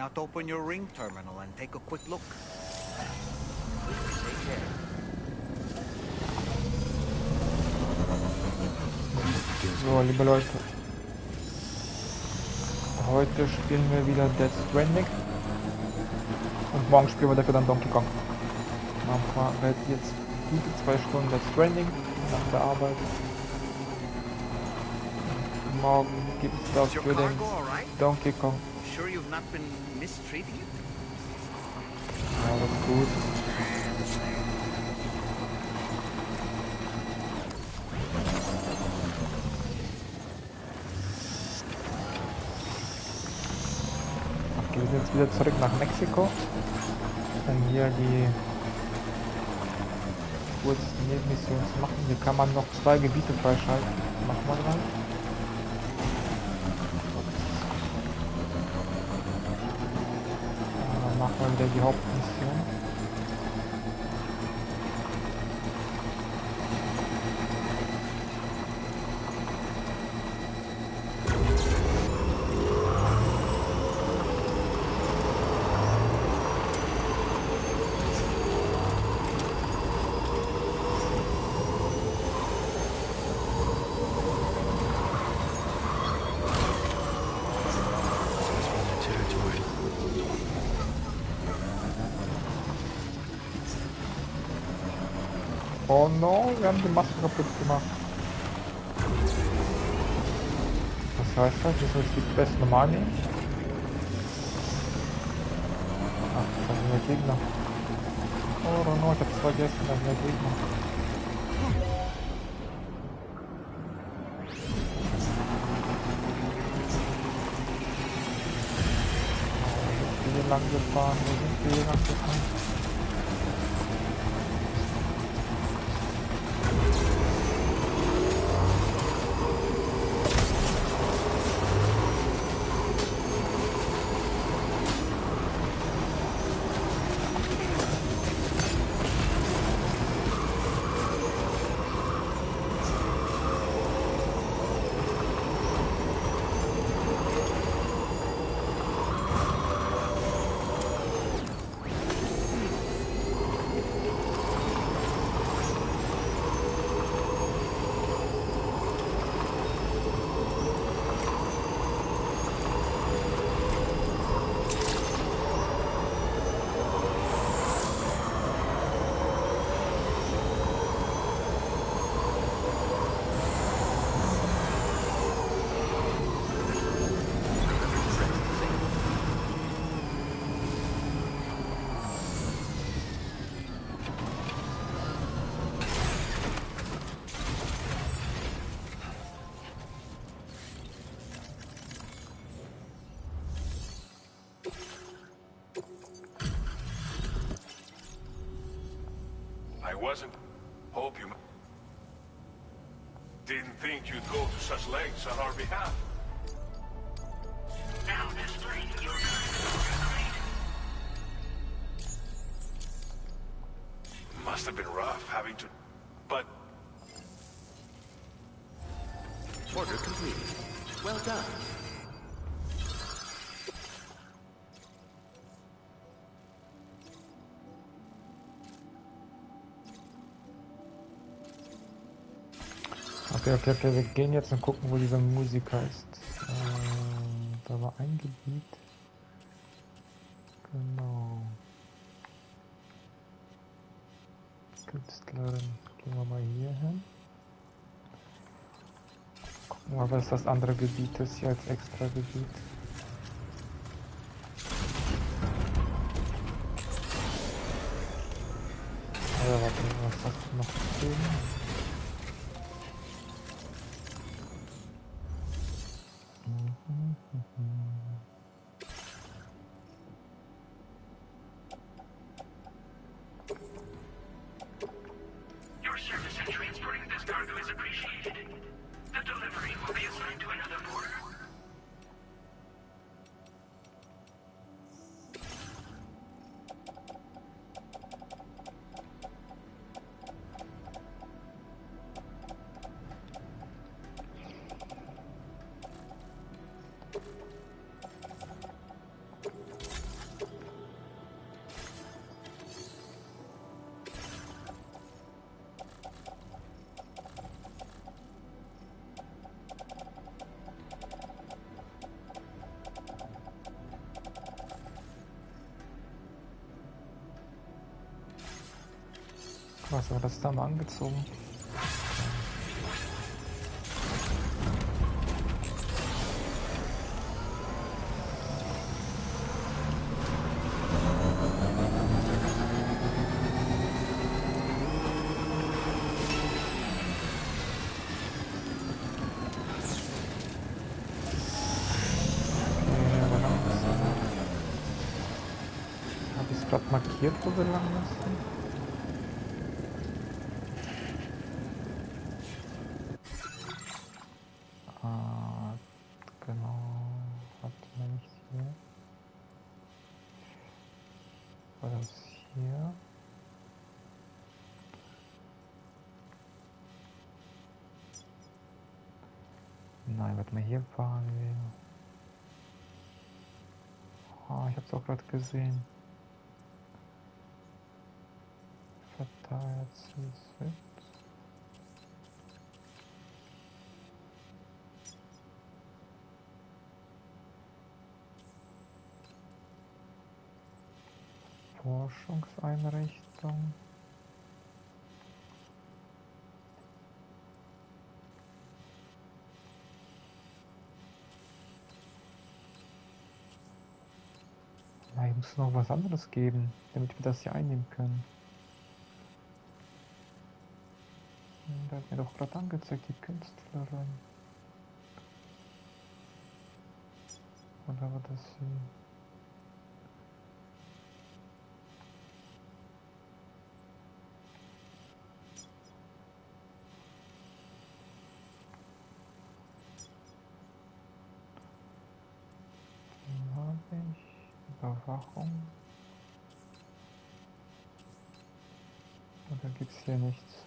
not open your ring terminal and take a quick look? Take care. So, liebe Leute, heute spielen wir wieder Death Stranding und morgen spielen wir dafür dann Donkey Kong. Man wird jetzt gute 2 Stunden Death Stranding nach der Arbeit. Morgen gibt es dafür den Donkey Kong. Ja, das ist gut. Okay, wir sind jetzt wieder zurück nach Mexiko, um hier die kurze Nebenmission zu machen. Hier kann man noch 2 Gebiete freischalten. Machen wir mal. Dann machen wir wieder die Hauptmission. Oh no, wir haben die Maske kaputt gemacht. Was heißt das? Das ist die beste normal nehmen? Ach, da sind der Gegner. Oh no, ich hab's vergessen, da sind der Gegner. Wo sind wir lang gefahren? Wo sind wir lang gefahren? Wasn't. Hope you didn't think you'd go to such lengths on our behalf. Now displaying your must have been rough having to, but order complete. Well done. Okay, wir gehen jetzt und gucken, wo dieser Musiker ist. Da war ein Gebiet. Genau. Künstlerin. Gehen wir mal hier hin. Gucken wir mal, was das andere Gebiet ist hier als extra Gebiet. Warte, was hast du noch gegeben? Was war das da mal angezogen? Habe ich es gerade markiert, wo wir lang müssen? Ah, genau. Warte mal, nicht hier. War das hier? Nein, warte mal, hier fahren wir. Ah, ich hab's auch gerade gesehen. Verteilt Zielset. Forschungseinrichtung. Na, hier muss noch was anderes geben, damit wir das hier einnehmen können. Da hat mir doch gerade angezeigt, die Künstlerin. Oder war das sie? Die habe ich. Überwachung. Oder gibt's hier nichts?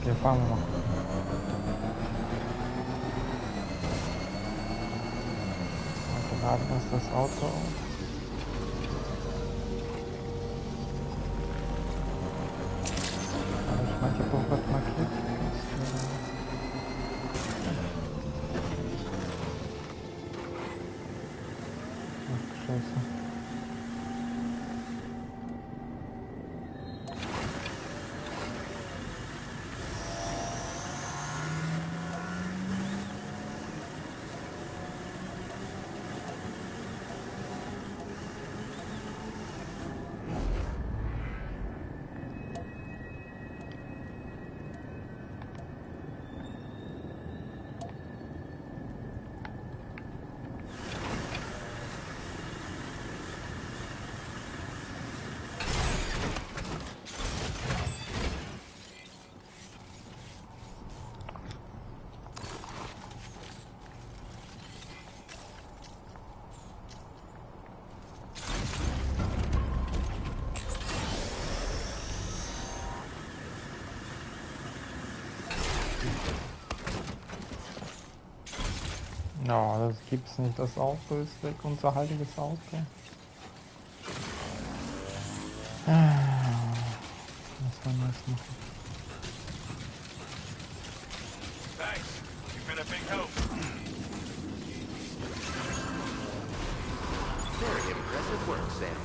Okay, fahren wir noch. Also laden wir uns das Auto auf. Aber ich meine, ich habe auch was markiert. Ach, Scheiße. Ja, das gibt's nicht. Das Auto ist weg, unser heiliges Auto. Was wollen wir jetzt machen? Thanks. You've been a big help. Very impressive work, Sam.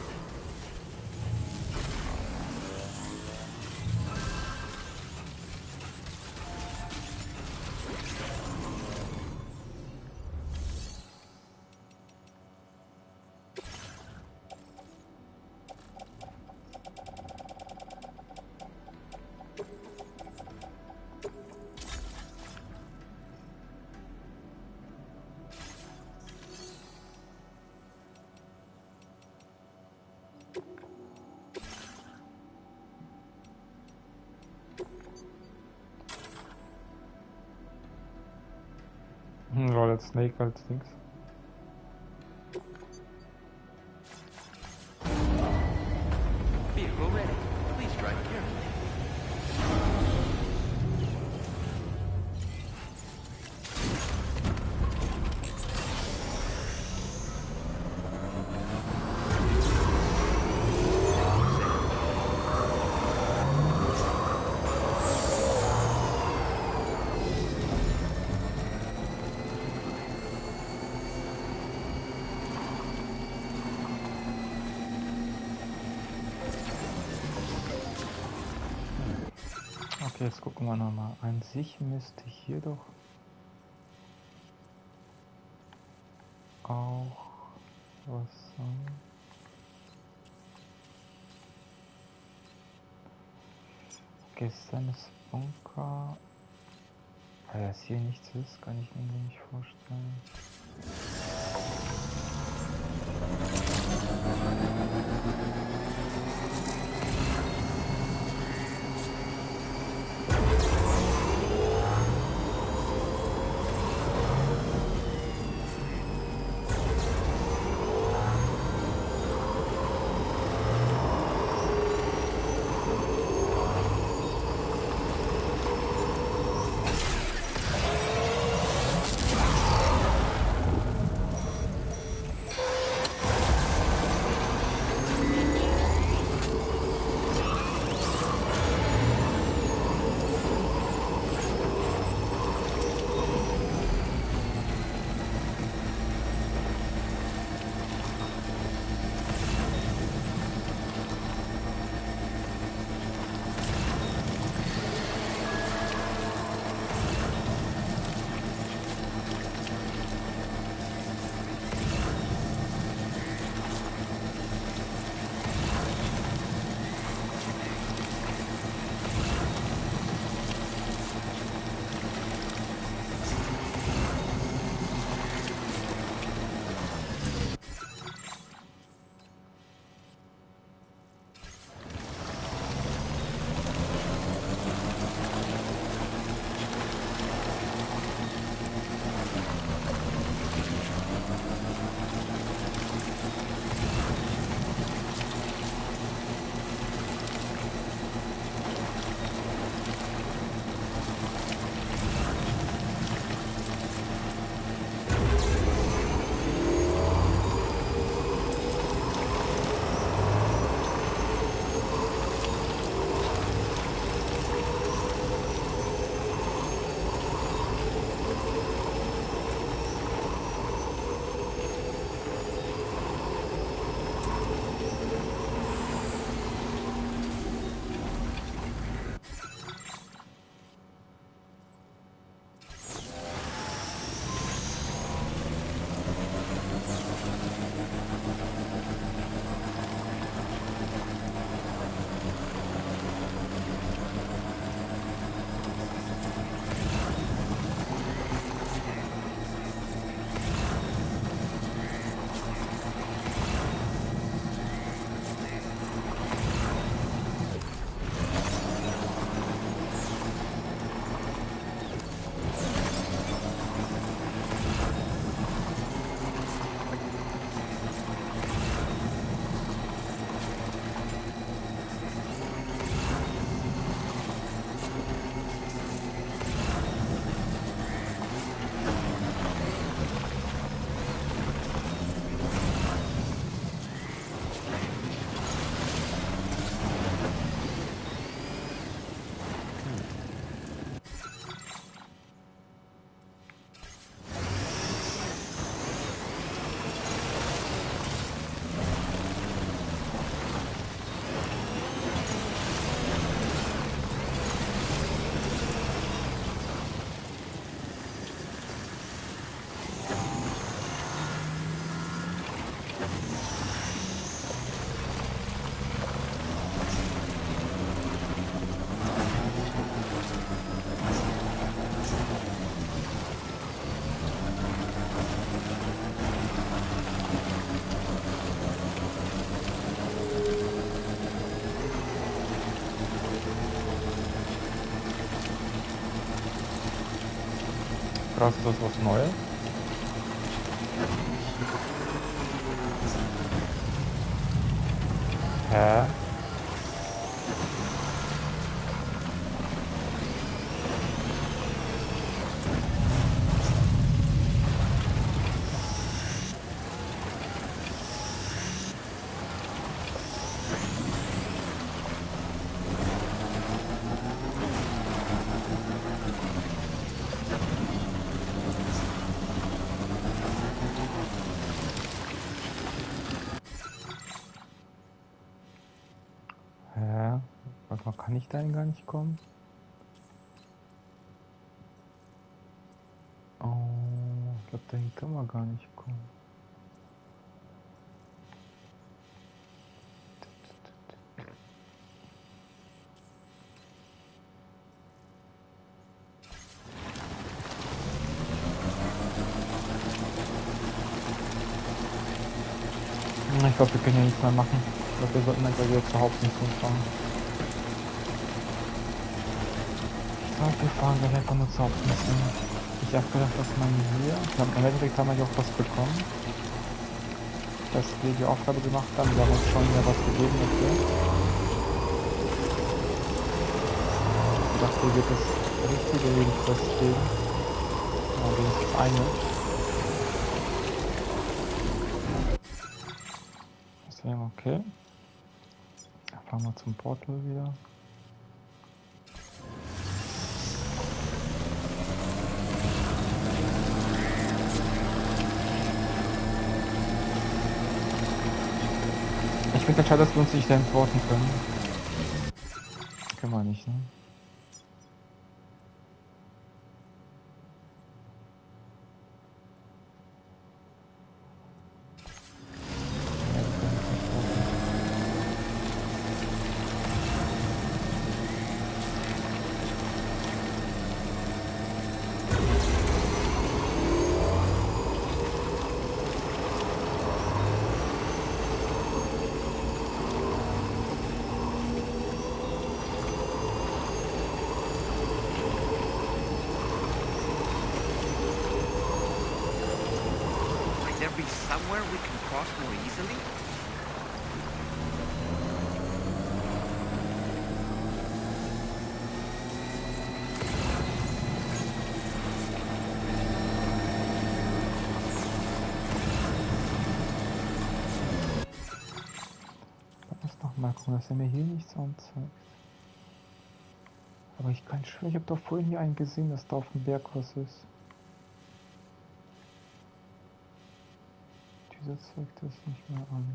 Roll Snake als Dings. Vehicle ready. Please drive carefully. Okay, jetzt gucken wir nochmal. An sich müsste hier doch auch was sein. Okay, Stannis Bunker. Weil das hier nichts ist, kann ich mir irgendwie nicht vorstellen. Krass, das ist was Neues. Hä? Hä? Warte mal, kann ich da gar nicht kommen? können wir gar nicht kommen. Ich glaube, wir können ja nichts mehr machen. Ich glaube, wir sollten einfach wieder zur Hauptmission fahren. Ich glaube, wir fahren gleich einfach nur zur Hauptmission. Ich habe gedacht, dass man hier... Ich glaube, im Endeffekt haben wir ja auch was bekommen. Dass wir die Aufgabe gemacht haben. Wir haben uns schon wieder was gegeben dafür. Ich dachte, hier wird das richtige Lebensquest geben. Ja, wenigstens eine. Deswegen okay. Dann fahren wir zum Portal wieder. Ich finde es schade, dass wir uns nicht antworten können. Können wir nicht, ne? Might there be somewhere we can cross more easily? Lass noch mal gucken, dass er mir hier nichts anzeigt. Aber ich kann schwören, ich habe doch vorhin hier einen gesehen, dass da auf dem Berg was ist. Dieser zeigt das nicht mehr an.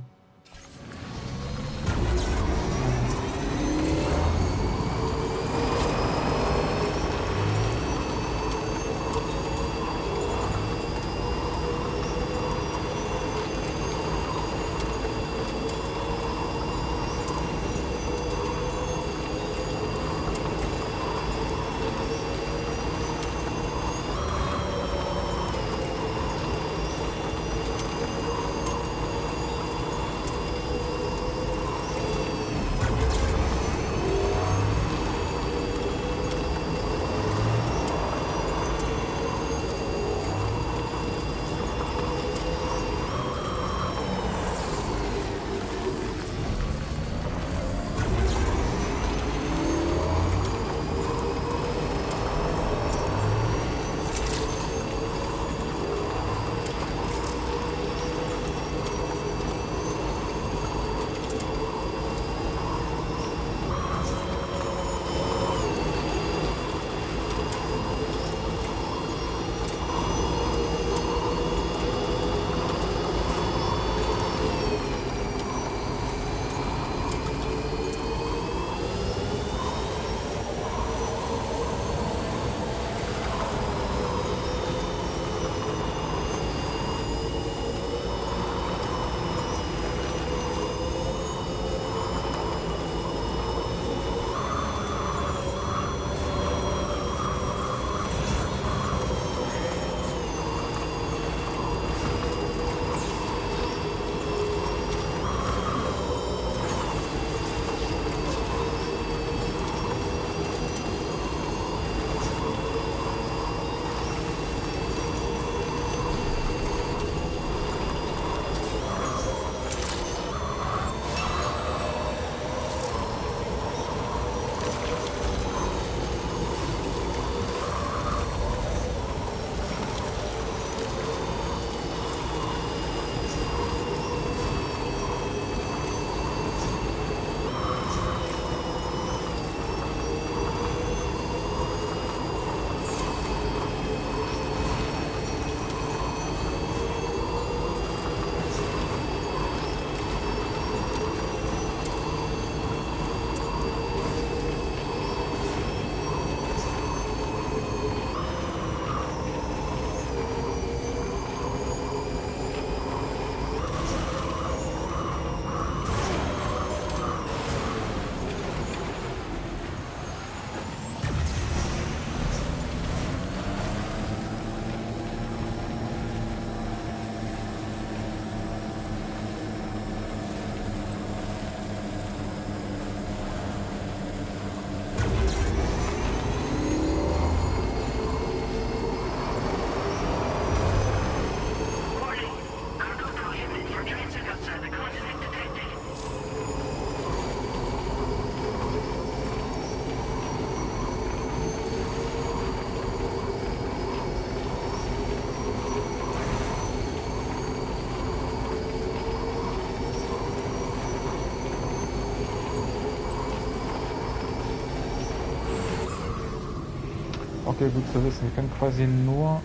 Okay, gut zu wissen. Wir können quasi nur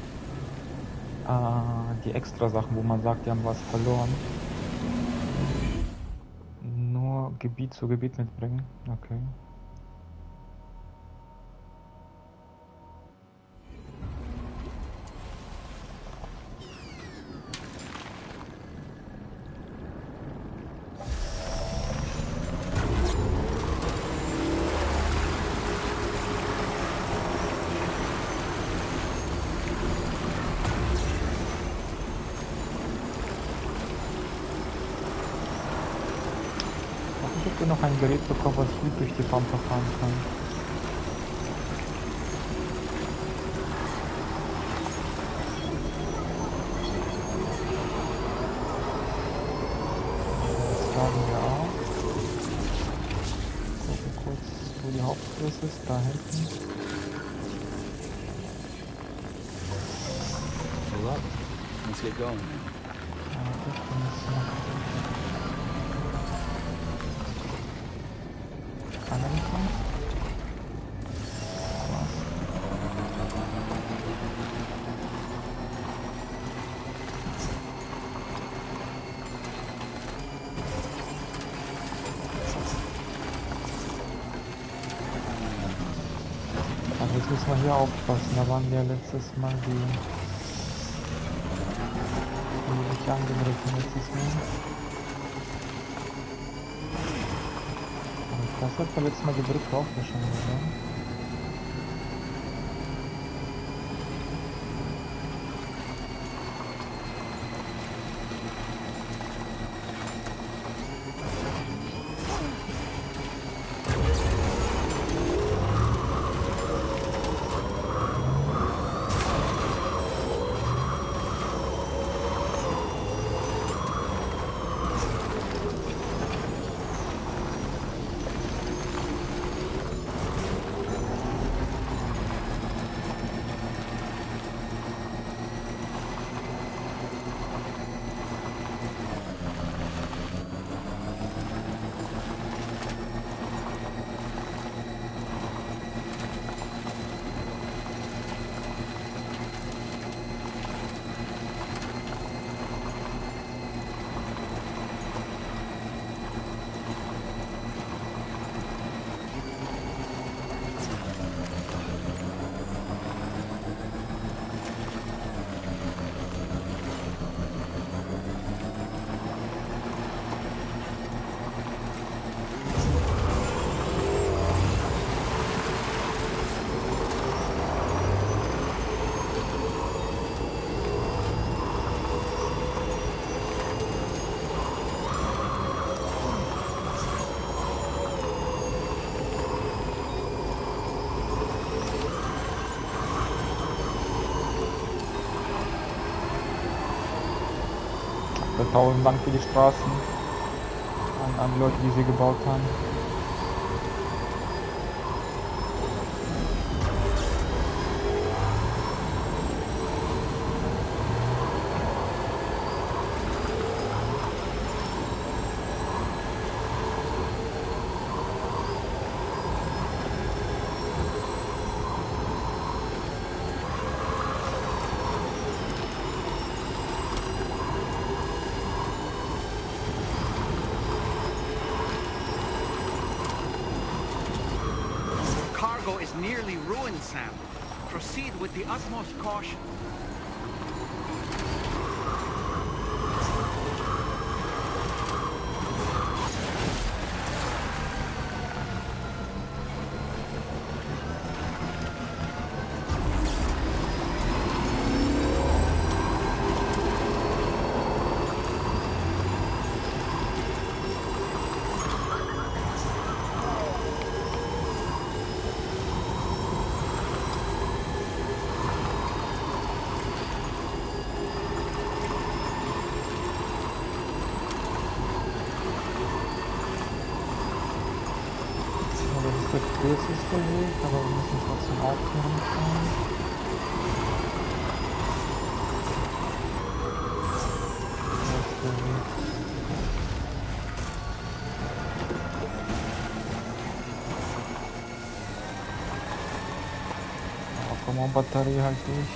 die extra Sachen, wo man sagt, die haben was verloren, nur Gebiet zu Gebiet mitbringen. Okay. Ich habe noch ein Gerät bekommen, was gut durch die Pampa fahren kann. Das laden wir auch. Gucken kurz, wo die Hauptgröße ist. Da hinten. Well, up. Let's get going. Das müssen wir. Kann er nicht kommen? Also jetzt müssen wir hier aufpassen. Da waren wir letztes Mal die sich angegriffen letztes Mal. Das hat beim letzten Mal die Brücke auch schon gesehen. Tausend Dank für die Straßen an die Leute, die sie gebaut haben. Is nearly ruined, Sam. Proceed with the utmost caution. Der kürzeste Weg, aber wir müssen trotzdem aufhören fahren. Das ist der Weg. Ja, komm, Komm on, Batterie halt durch.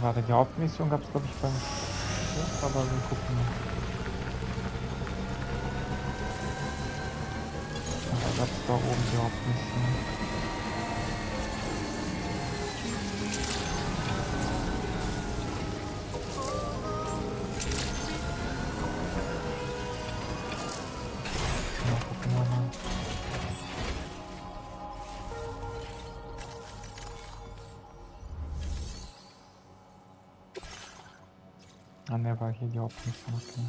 Warte, die Hauptmission gab es glaube ich beim Schiff, aber wir gucken mal. Da gab es da oben die Hauptmission. Ja, gucken wir mal. Ah, ne, war hier die Hauptmission, okay.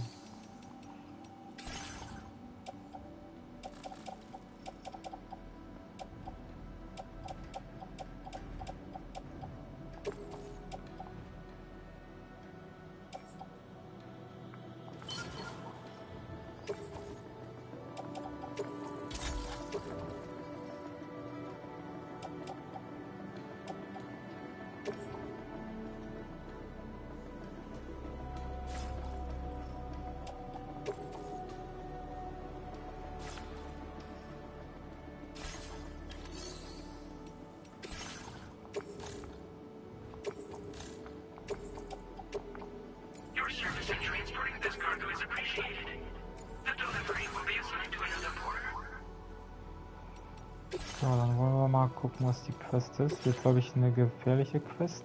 So, dann wollen wir mal gucken, was die Quest ist. Jetzt glaube ich eine gefährliche Quest.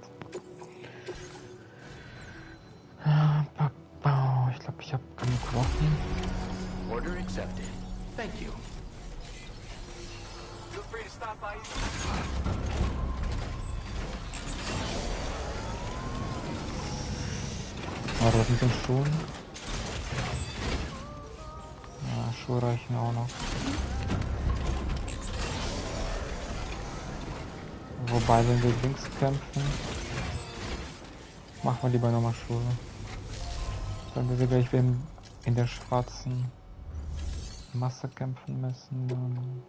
Ich glaube, ich habe genug Waffen. Order accepted. Thank you. Feel free to stop by. Ah, das mit den Schuhen. Ja, Schuhe reichen auch noch. Wobei, wenn wir links kämpfen, machen wir lieber nochmal Schuhe. Wenn wir gleich in der schwarzen Masse kämpfen müssen, dann...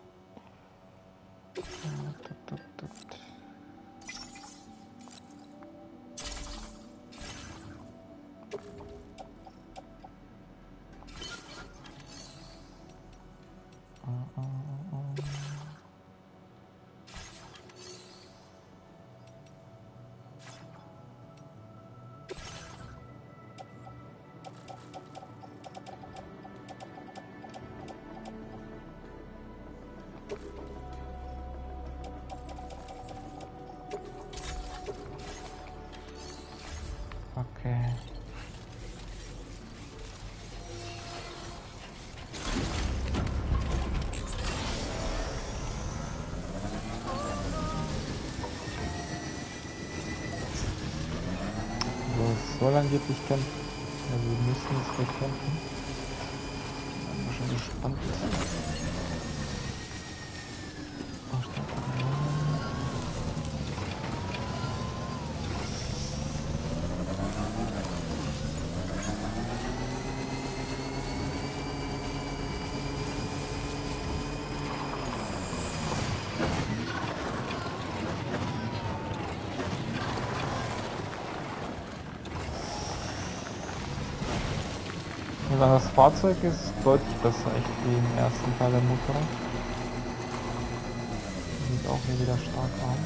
Okay. So, es soll angeblich kämpfen. Also wir müssen jetzt gleich kämpfen. Ich bin schon gespannt. Also das Fahrzeug ist deutlich besser, echt wie im ersten Teil der Motorrad. Sieht auch hier wieder stark aus.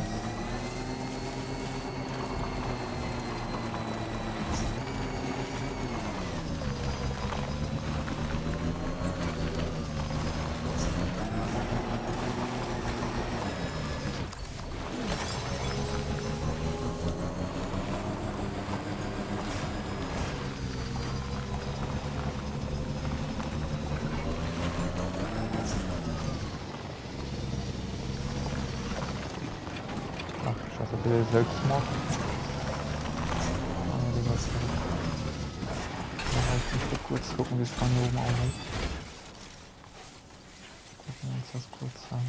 Also der Selbstmord. Ich möchte kurz gucken, wie es von hier oben aussieht. Gucken wir uns das kurz an.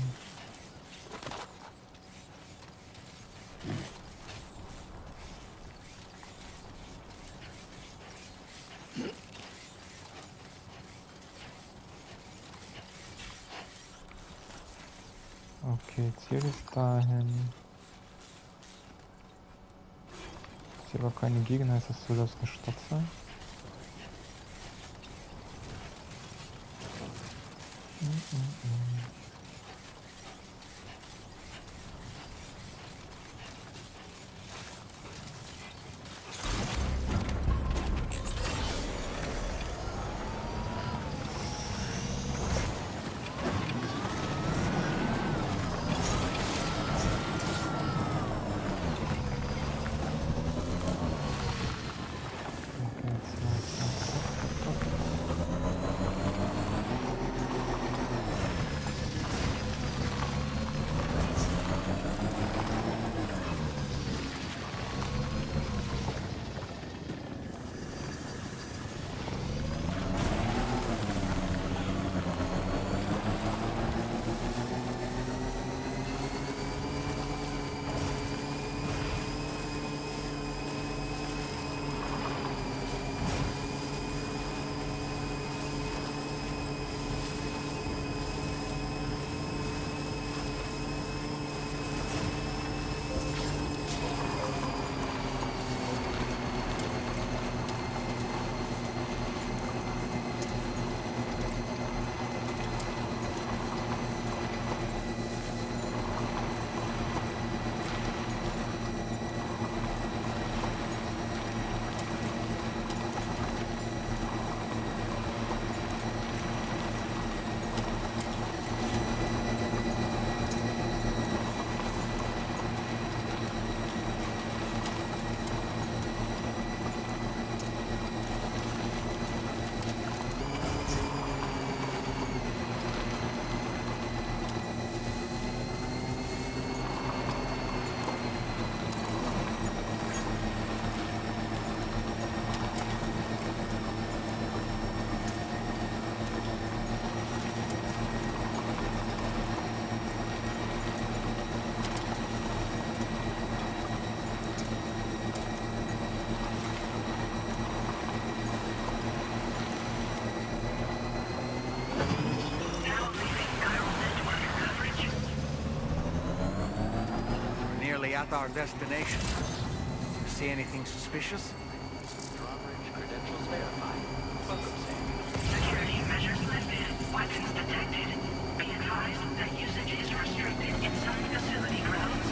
Okay, Ziel ist dahin. Ich sehe aber keine Gegner, ist das so, dass eine Stadt sein? Okay, jetzt mal Nearly at our destination. See anything suspicious? Drawbridge credentials verified. Welcome, Sam. Security measures lifted. Weapons detected. Be advised that usage is restricted inside facility grounds.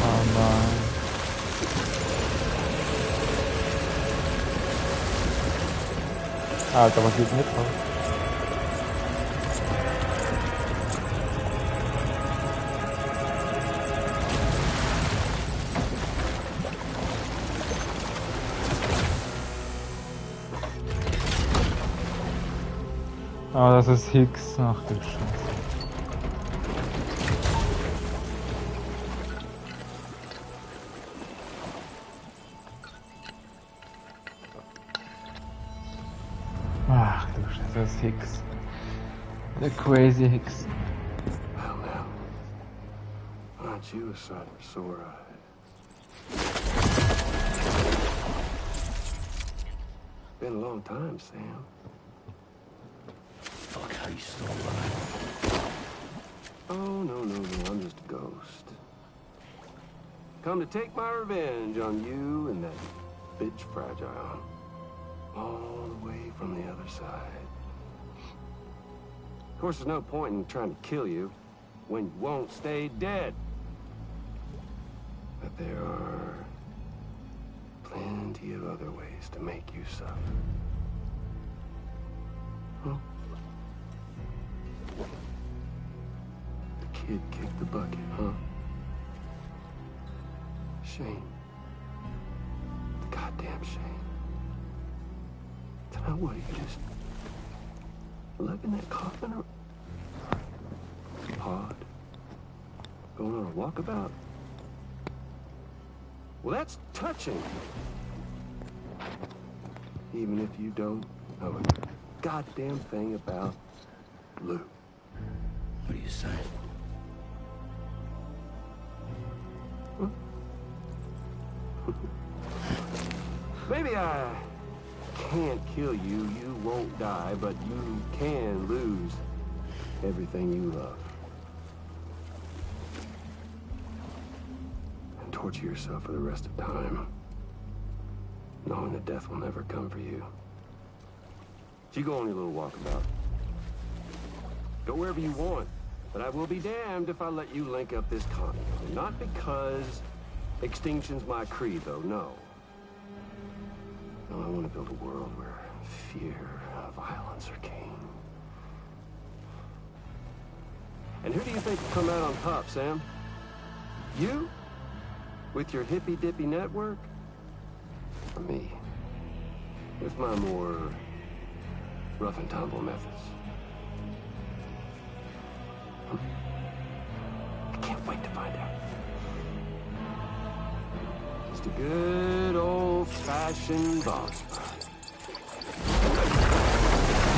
Oh nein. Alter, was geht mit? Ah, das ist Higgs. Ach du Scheiße. Ach du Scheiße, das ist Higgs. Der crazy Higgs. Well, now, aren't you a sight for sore eyes? Been a long time, Sam. Fuck, how you still alive? Oh, no, I'm just a ghost. Come to take my revenge on you and that bitch Fragile. All the way from the other side. Of course, there's no point in trying to kill you when you won't stay dead. But there are plenty of other ways to make you suffer. Huh? The kid kicked the bucket, huh? Shame. Goddamn shame. Now what, you just lugging that coffin or pod? Going on a walkabout? Well, that's touching. Even if you don't know a goddamn thing about Lou. What do you say? Huh? Maybe I can't kill you, you won't die, but you can lose everything you love. And torture yourself for the rest of time, knowing that death will never come for you. So you go on your little walkabout. Go wherever you want, but I will be damned if I let you link up this continent. Not because extinction's my creed, though, no. No, I want to build a world where fear and violence are king. And who do you think will come out on top, Sam? You? With your hippy-dippy network? Or me? With my more rough and tumble methods? I can't wait to find out. Just a good old-fashioned boss fight.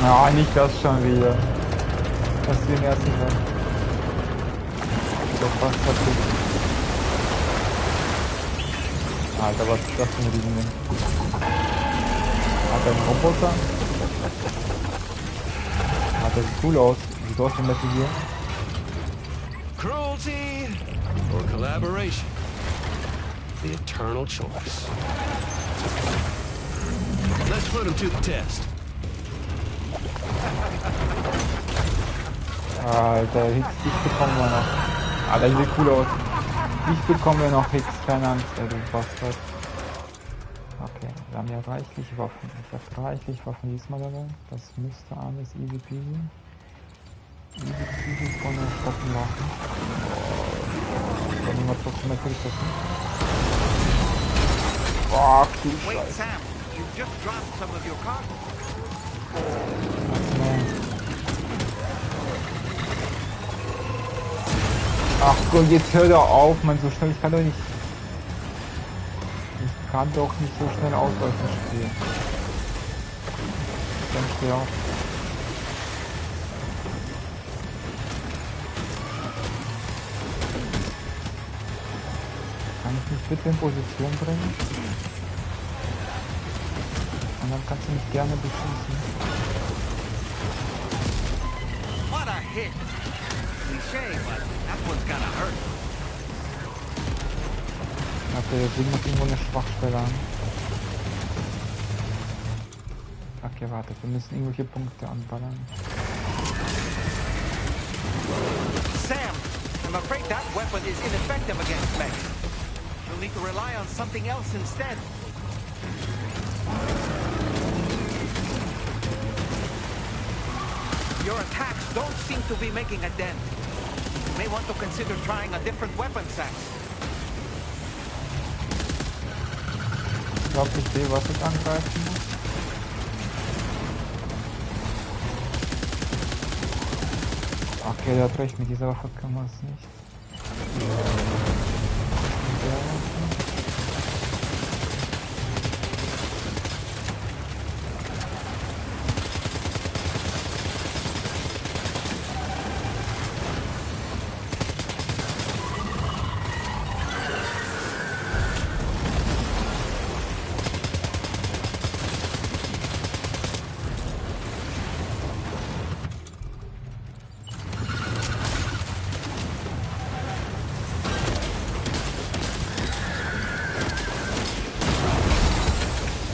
Ja, nicht das schon wieder. Das ist den ersten Teil. Doch was hat das? Alter, was ist das für ein Riesending? Hat er einen Roboter? Hat das sieht cool aus. Sieht aus wie Metal Gear. Cruelty or collaboration? The eternal choice. Let's put him to the test. Alter, Hicks bekommen wir noch. Alter, sieht cool aus. Ich bekomme noch Hicks, keine Angst, ey, du Bastard. Okay, wir haben ja reichlich Waffen. Ich habe reichlich Waffen diesmal dabei. Das müsste alles easy peasy. Easy peasy von der Stadt machen. Dann nehmen wir trotzdem natürlich das nicht. Boah, cool, Wait, Scheiße. Sam, you just dropped some of your cargo. Ach Gott, jetzt hör doch auf, man, so schnell, ich kann doch nicht so schnell ausweichen spielen. Dann steh auf. Kann ich mich bitte in Position bringen? Und dann kannst du mich gerne beschießen. What a hit! Cliché, but that one's gonna hurt. Okay, jetzt liegt noch irgendwo eine Schwachstelle an. Okay, warte, wir müssen irgendwelche Punkte anballern. Sam, I'm afraid that weapon is ineffective against mechs. You'll need to rely on something else instead. Your attacks don't seem to be making a dent. You may want to consider trying a different weapon set. Ich glaube, ich sehe, was ich angreifen muss. Okay, der hat recht, mit dieser Waffe kann man es nicht.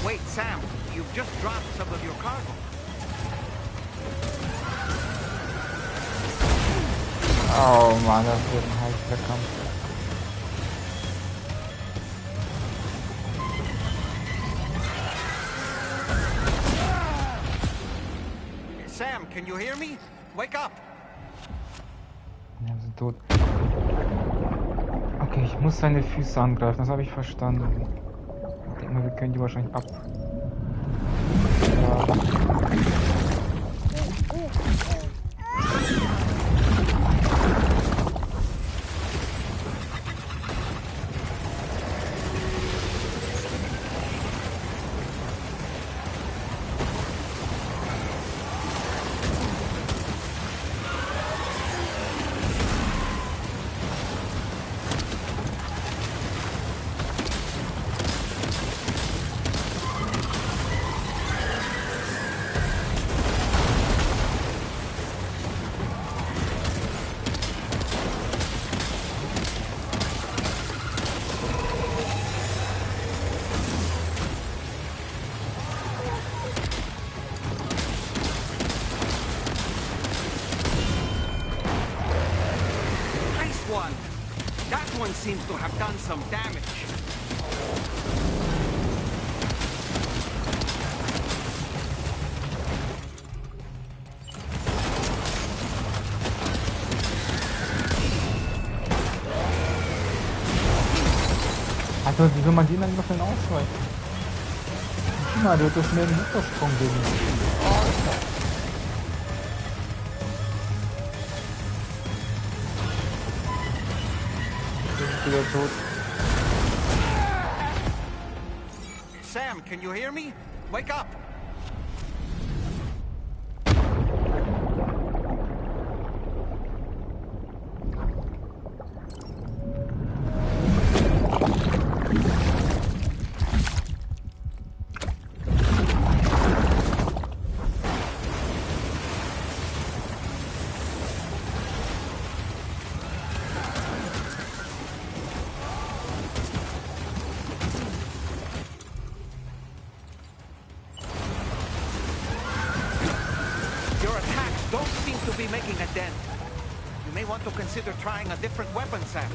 Wait, Sam, you've just dropped some of your cargo. Oh Mann, das wird ein heißer Kampf. Sam, can you hear me? Wake up! Ja, wir sind tot. Okay, ich muss seine Füße angreifen, das habe ich verstanden. Ich denke mal, wir können die wahrscheinlich ab. Ja. seems to have done some damage. Also, wie soll man den dann noch denn ausweichen? Guck mal, du hättest schnell einen Supersprung geben müssen. Wieder tot. Sam, can you hear me? Wake up! Be making a dent. You may want to consider trying a different weapon, Sam.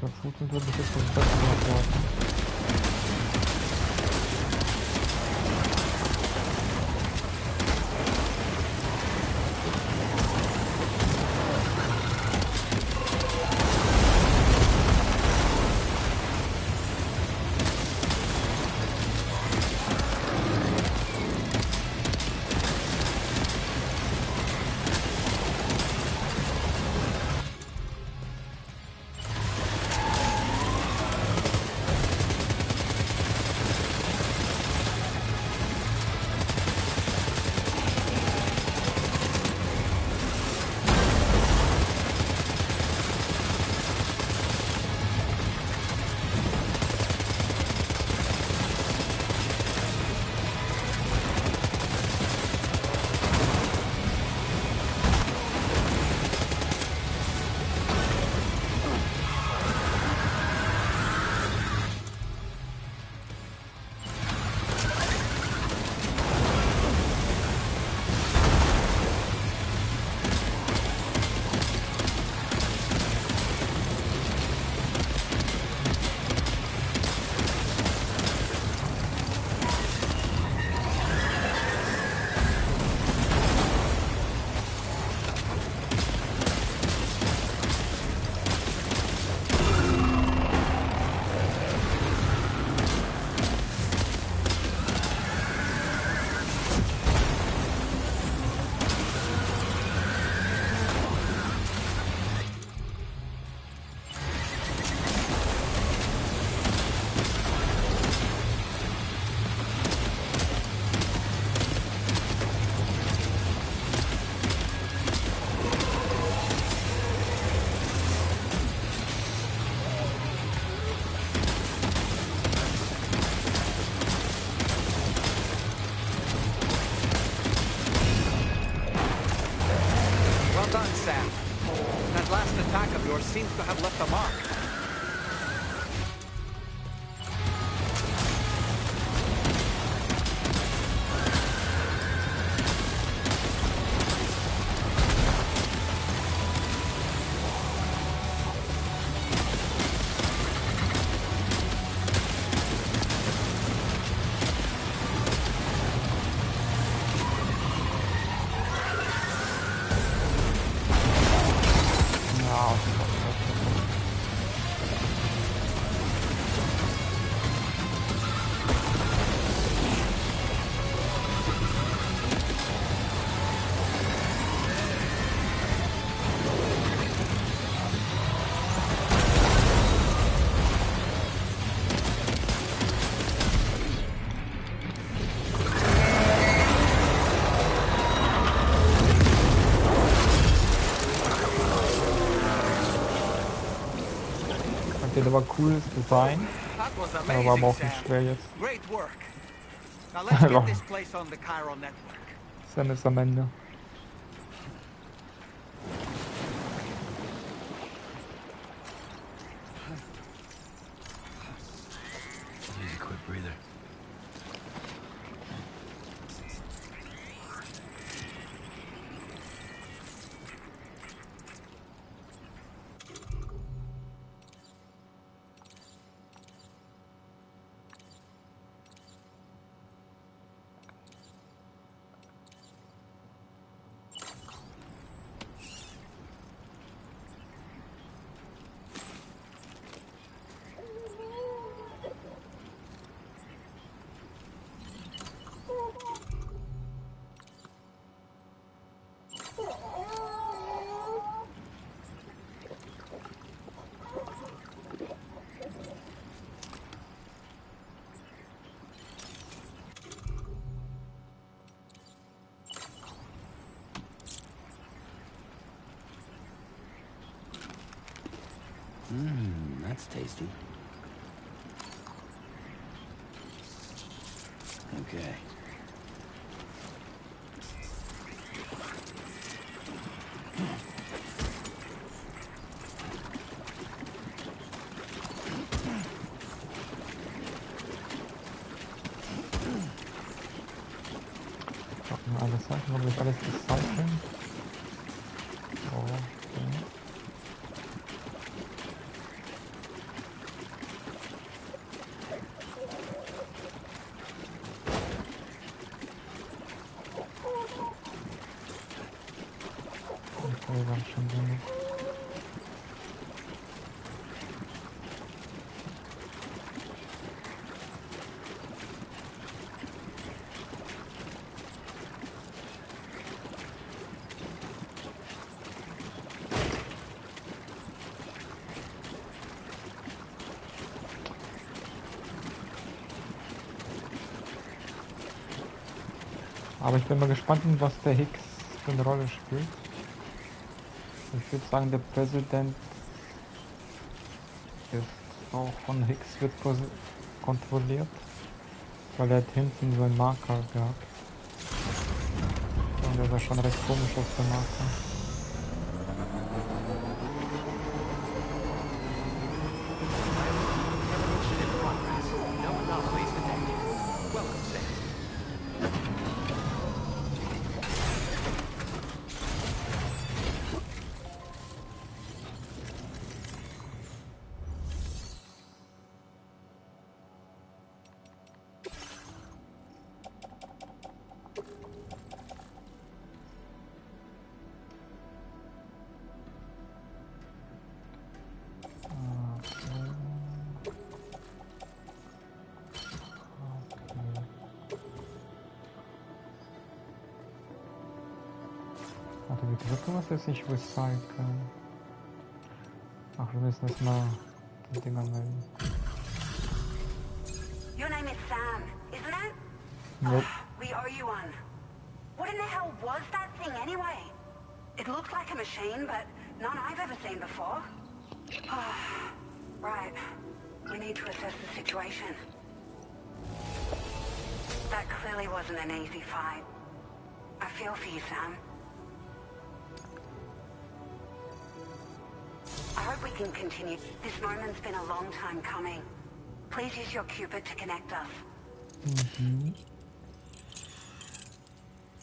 Versuchen würde ich jetzt das Beste abwarten. Seems to have left a mark. Ja, okay, das war cooles Design. That was Aber war aber amazing, auch nicht Sam. schwer jetzt. Great work. Now let's get this place on the chiral network. Sam ist am Ende. Easy, quick breather. That's tasty. Okay. Alles Sachen, wo wir alles recyceln. Okay. Okay, war schon genug. Aber ich bin mal gespannt, was der Higgs für eine Rolle spielt. Ich würde sagen, der Präsident ist auch von Higgs wird kontrolliert, weil er hat hinten so einen Marker gehabt. Und der sah schon recht komisch aus, der Marker. Revolution in progress. No anomalies detected. Welcome, Sam. Warte, wie drücken wir es jetzt nicht recyceln? Ach, wir müssen jetzt mal die Dinger melden. Your name is Sam, isn't it? Nope. We owe you one. What in the hell was that thing anyway? It looked like a machine, but none I've ever seen before. Right. We need to assess the situation. That clearly wasn't an easy fight. I feel for you, Sam. I hope we can continue. This moment's been a long time coming. Please use your Cupid to connect us.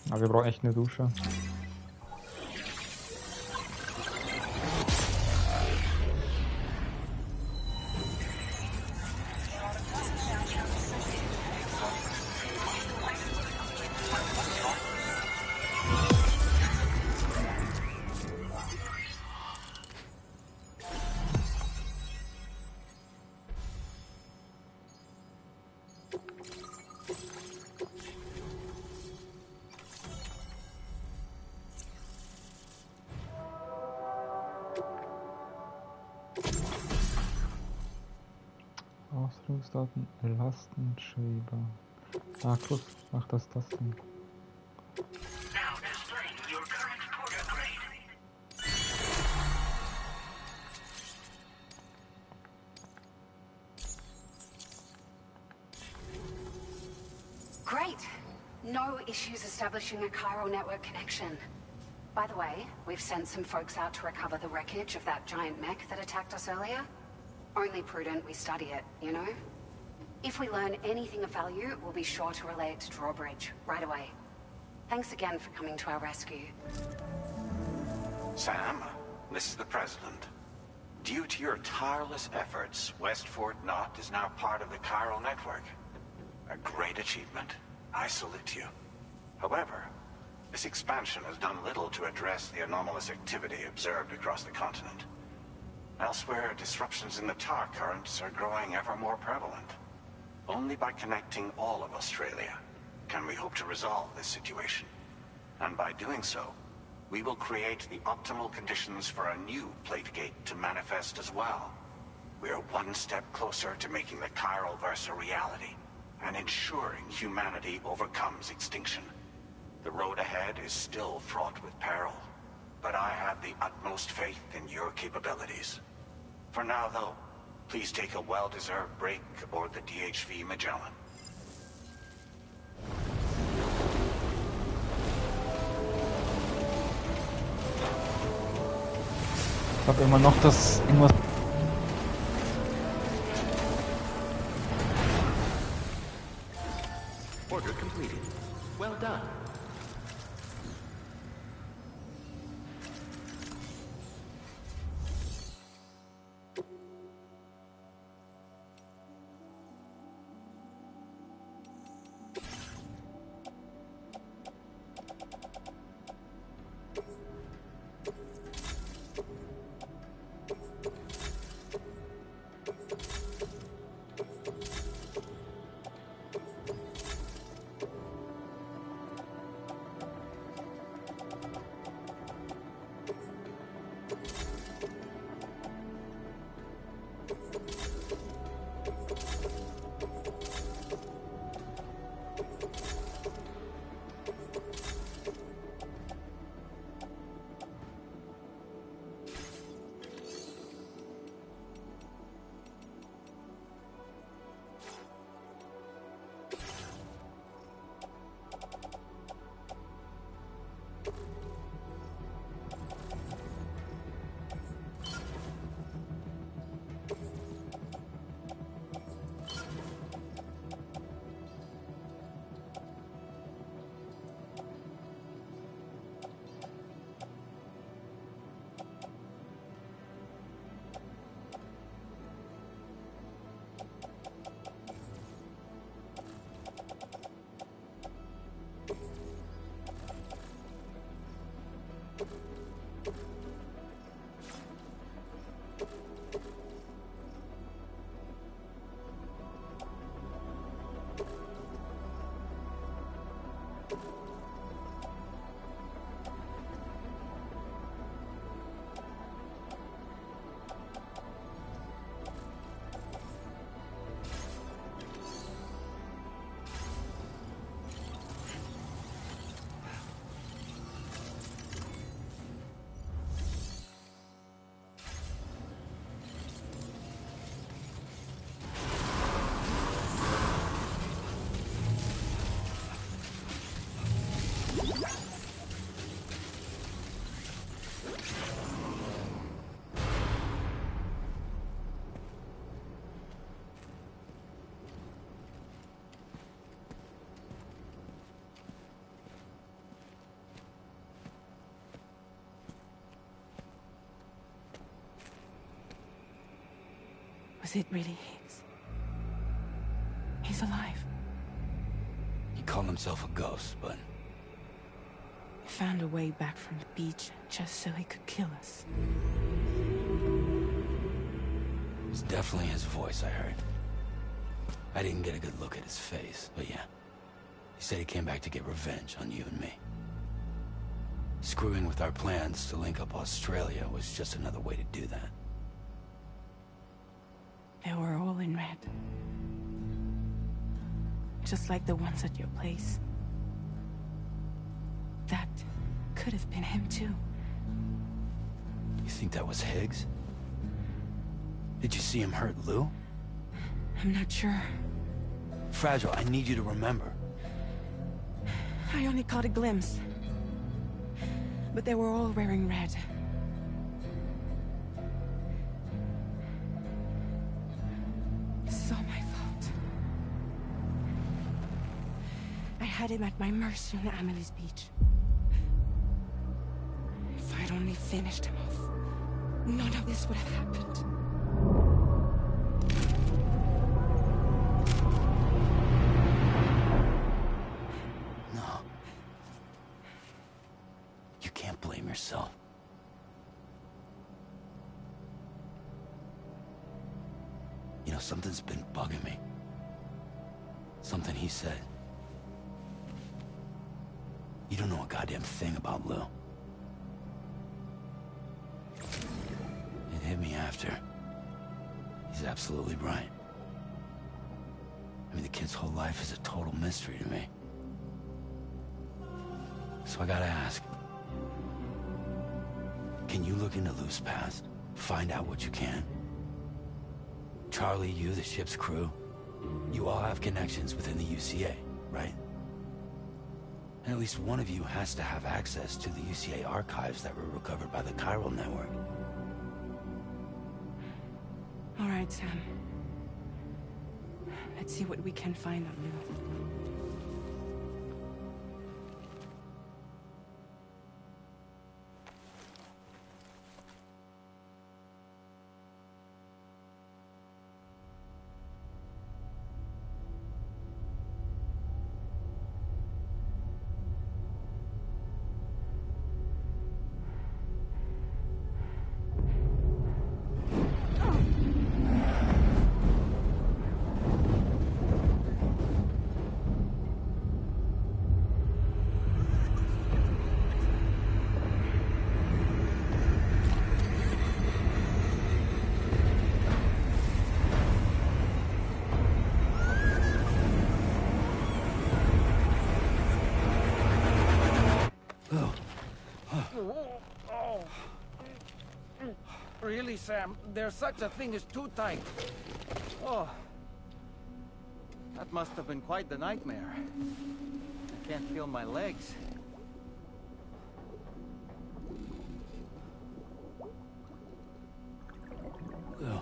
Aber wir brauchen echt eine Dusche. Ausrüstungsdaten, Lastenschieber. Ah, guck, ach, das Ding. Now displaying your current port upgrade. Great. No issues establishing a chiral network connection. By the way, we've sent some folks out to recover the wreckage of that giant mech that attacked us earlier. Only prudent we study it, you know? If we learn anything of value, we'll be sure to relay it to Drawbridge right away. Thanks again for coming to our rescue. Sam, this is the President. Due to your tireless efforts, West Fort Knot is now part of the chiral network. A great achievement. I salute you. However, this expansion has done little to address the anomalous activity observed across the continent. Elsewhere, disruptions in the tar currents are growing ever more prevalent. Only by connecting all of Australia can we hope to resolve this situation. And by doing so, we will create the optimal conditions for a new Plategate to manifest as well. We are one step closer to making the chiral verse a reality, and ensuring humanity overcomes extinction. The road ahead is still fraught with peril, but I have the utmost faith in your capabilities. For now, though, please take a well-deserved break aboard the DHV Magellan. Ich glaube immer noch, dass irgendwas... Order completed. Well done. Was it really his? He's alive. He called himself a ghost, but... He found a way back from the beach just so he could kill us. It was definitely his voice I heard. I didn't get a good look at his face, but yeah. He said he came back to get revenge on you and me. Screwing with our plans to link up Australia was just another way to do that. They were all in red. Just like the ones at your place. That could have been him too. You think that was Higgs? Did you see him hurt Lou? I'm not sure. Fragile, I need you to remember. I only caught a glimpse. But they were all wearing red. This is all my fault. I had him at my mercy on Amelie's beach. If I'd only finished him off, none of this would have happened. No. You can't blame yourself. You know, something's been bugging me. Something he said. You don't know a goddamn thing about Lou. It hit me after. He's absolutely right. I mean, the kid's whole life is a total mystery to me. So I gotta ask. Can you look into Lou's past? Find out what you can? Charlie, you, the ship's crew, you all have connections within the UCA, right? And at least one of you has to have access to the UCA archives that were recovered by the chiral network. All right, Sam. Let's see what we can find on Lou. Really, Sam? There's such a thing as too tight. Oh. That must have been quite the nightmare. I can't feel my legs. Lou.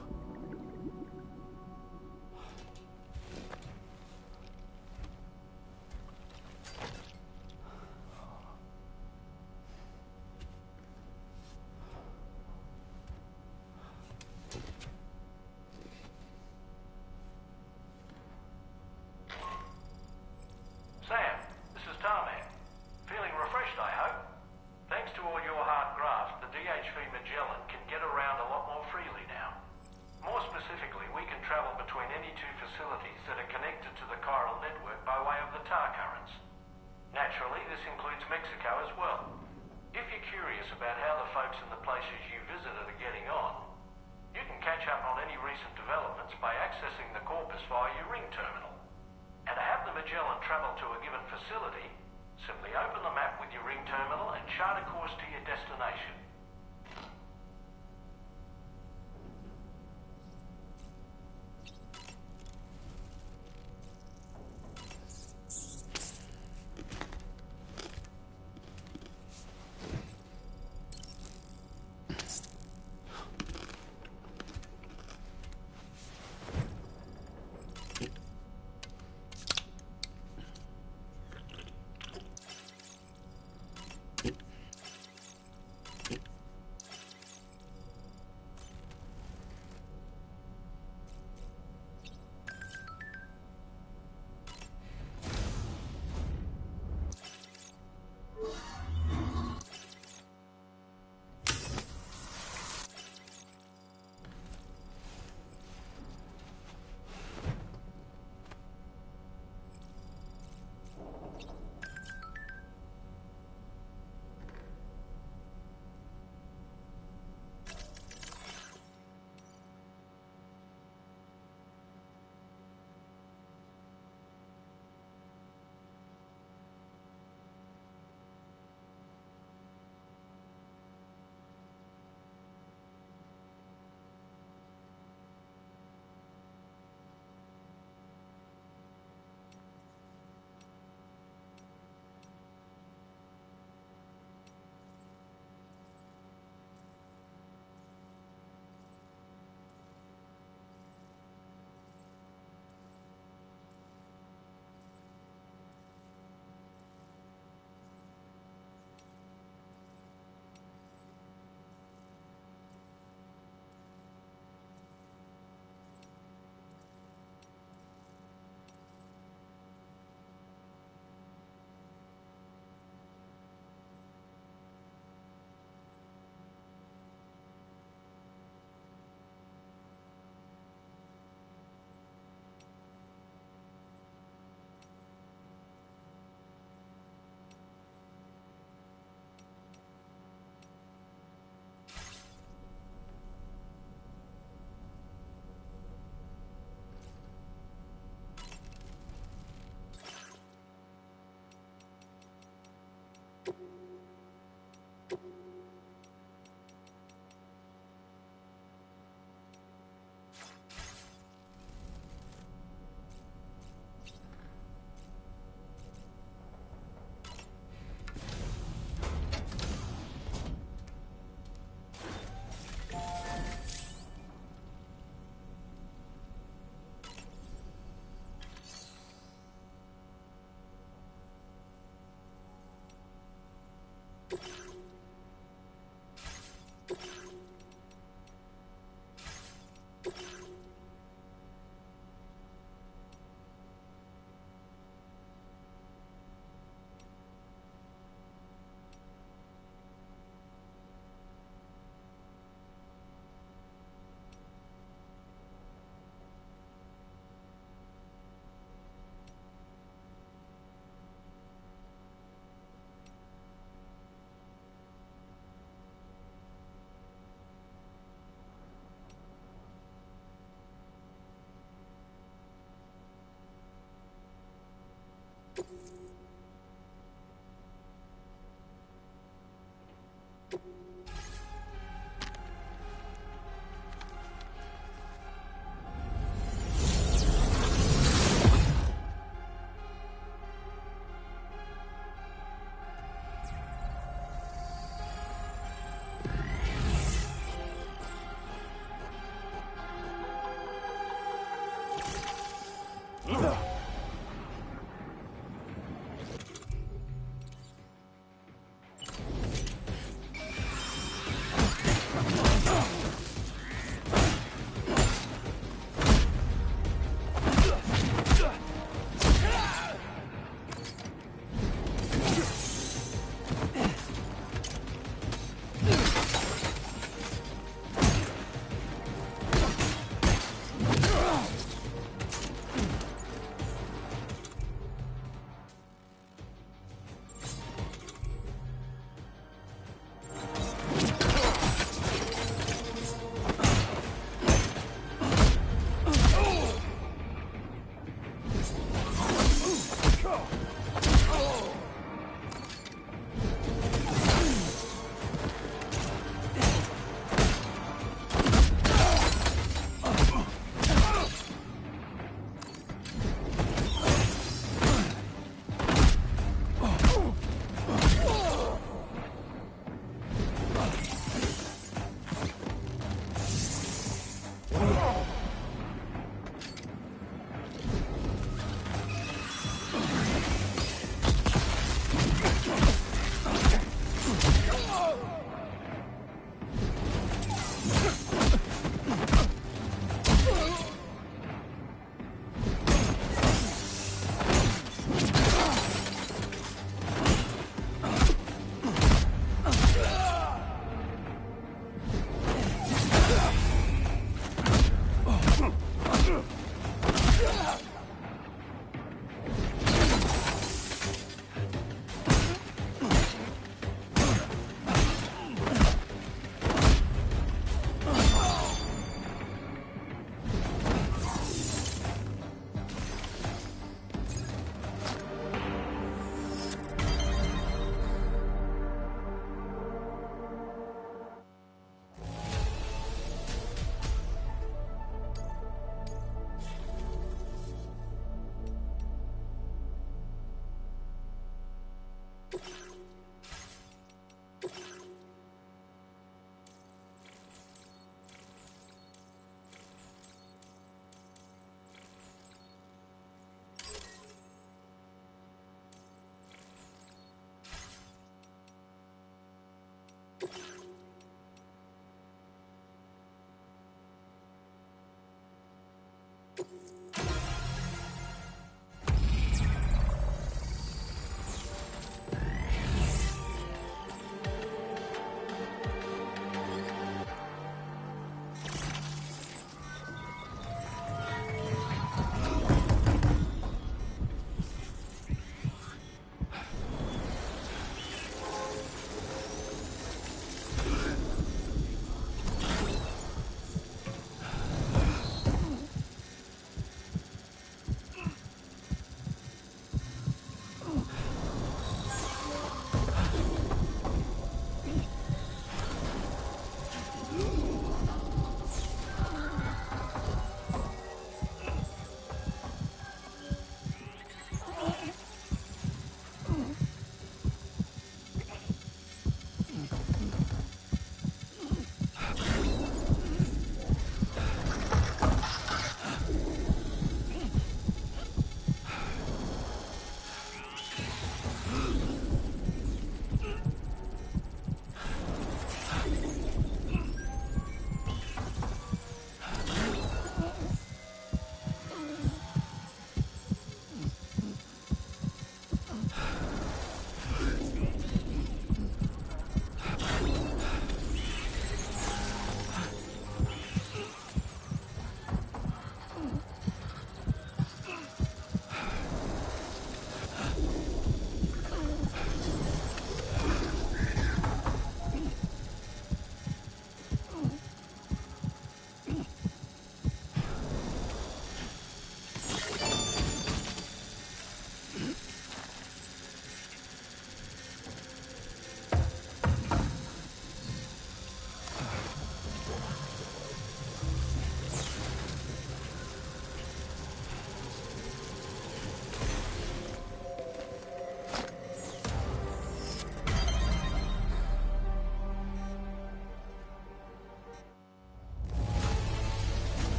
Sam, this is Tarmac. Feeling refreshed, I hope. Thanks to all your hard graft, the DHV Magellan can get around a lot more freely now. More specifically, we can travel between any two facilities that are connected to the chiral network by way of the tar currents. Naturally, this includes Mexico as well. If you're curious about how the folks in the places you visited are getting on, you can catch up on any recent developments by accessing the corpus via your ring terminal. And to have the Magellan travel to a given facility, simply open the map with your ring terminal and chart a course to your destination.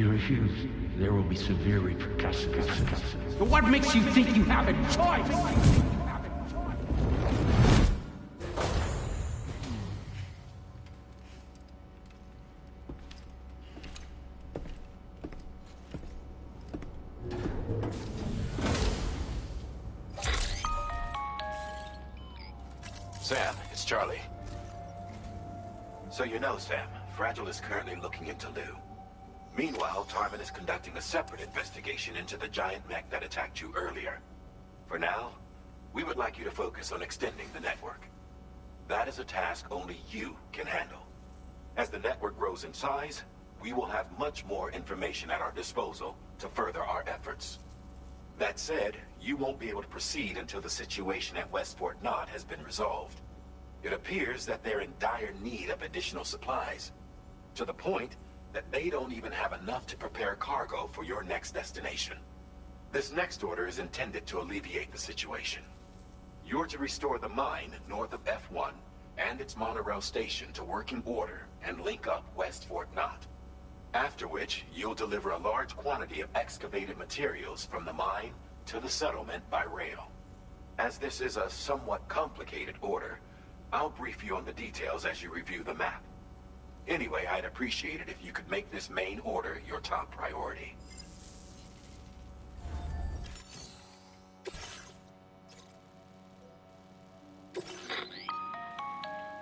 you refuse, there will be severe repercussions. But what makes you think you have a choice? Sam, it's Charlie. So you know, Sam, Fragile is currently looking into Lou. Meanwhile, Tarman is conducting a separate investigation into the giant mech that attacked you earlier. For now, we would like you to focus on extending the network. That is a task only you can handle. As the network grows in size, we will have much more information at our disposal to further our efforts. That said, you won't be able to proceed until the situation at West Fort Knott has been resolved. It appears that they're in dire need of additional supplies, to the point that they don't even have enough to prepare cargo for your next destination. This next order is intended to alleviate the situation. You're to restore the mine north of F1 and its monorail station to working order and link up West Fort Knott. After which, you'll deliver a large quantity of excavated materials from the mine to the settlement by rail. As this is a somewhat complicated order, I'll brief you on the details as you review the map. Anyway, I'd appreciate it if you could make this main order your top priority.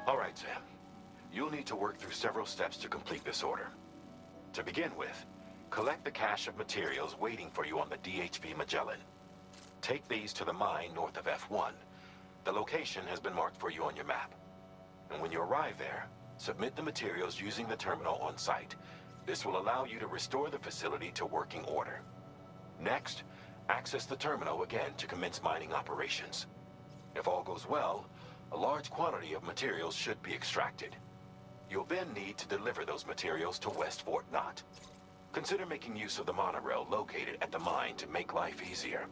All right, Sam. You'll need to work through several steps to complete this order. To begin with, collect the cache of materials waiting for you on the DHV Magellan. Take these to the mine north of F1. The location has been marked for you on your map. And when you arrive there, submit the materials using the terminal on site. This will allow you to restore the facility to working order. Next, access the terminal again to commence mining operations. If all goes well, a large quantity of materials should be extracted. You'll then need to deliver those materials to West Fort Knott. Consider making use of the monorail located at the mine to make life easier.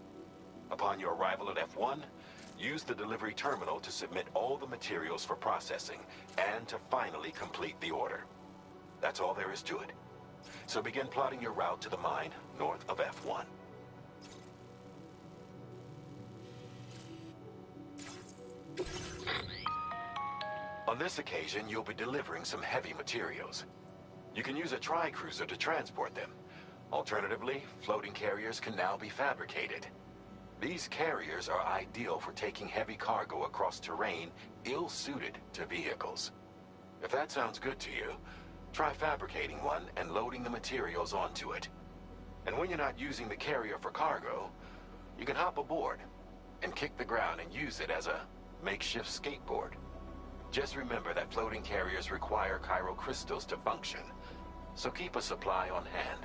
Upon your arrival at F1, use the delivery terminal to submit all the materials for processing and to finally complete the order. That's all there is to it. So begin plotting your route to the mine north of F1. On this occasion, you'll be delivering some heavy materials. You can use a tri-cruiser to transport them. Alternatively, floating carriers can now be fabricated. These carriers are ideal for taking heavy cargo across terrain ill-suited to vehicles. If that sounds good to you, try fabricating one and loading the materials onto it. And when you're not using the carrier for cargo, you can hop aboard and kick the ground and use it as a makeshift skateboard. Just remember that floating carriers require chiral crystals to function, so keep a supply on hand.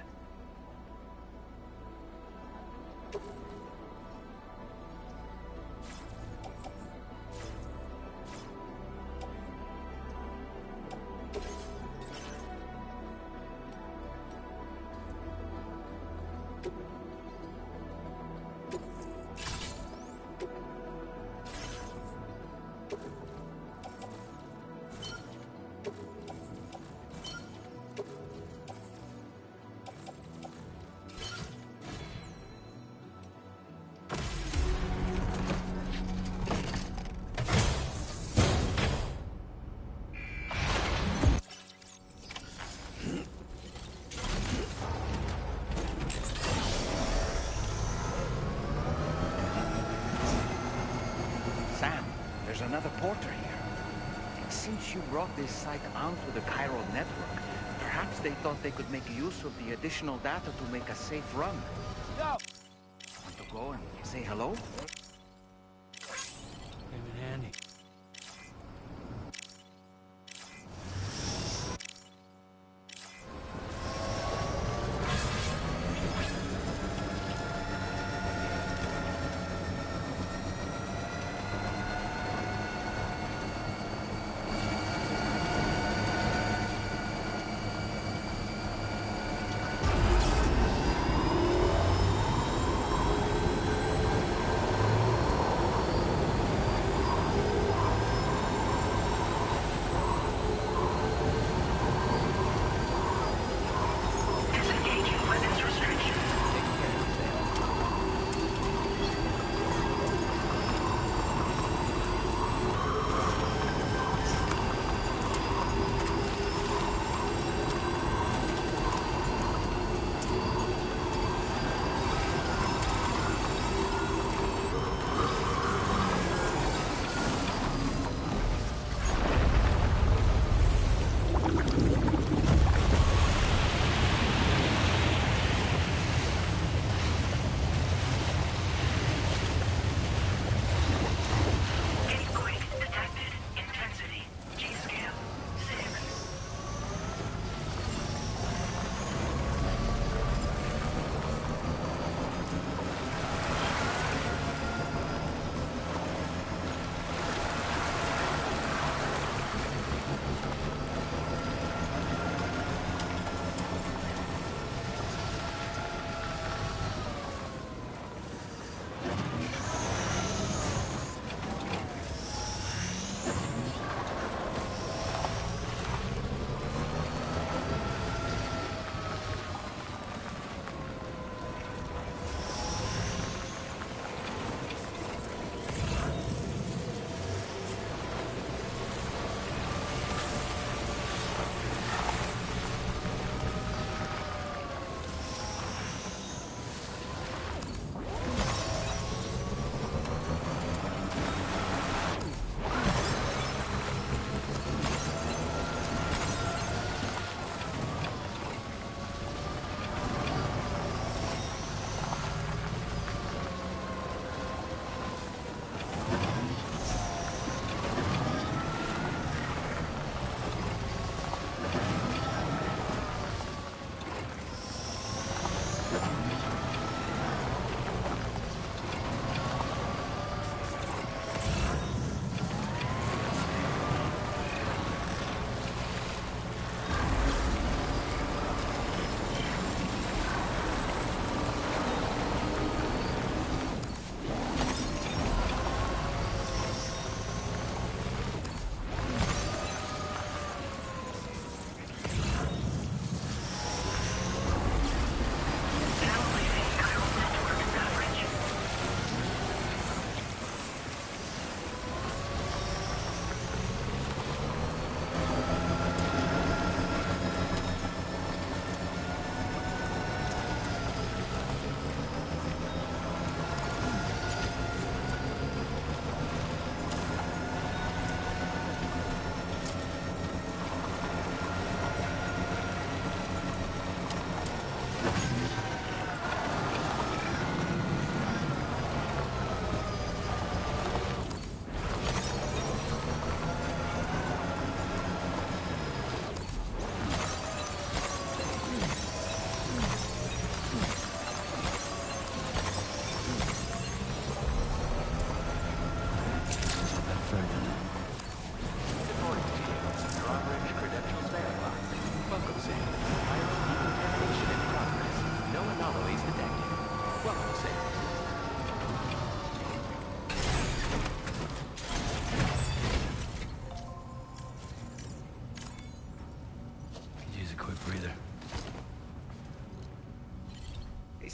Another porter here. Since you brought this site onto the chiral network, perhaps they thought they could make use of the additional data to make a safe run. Go! Want to go and say hello? Came in handy.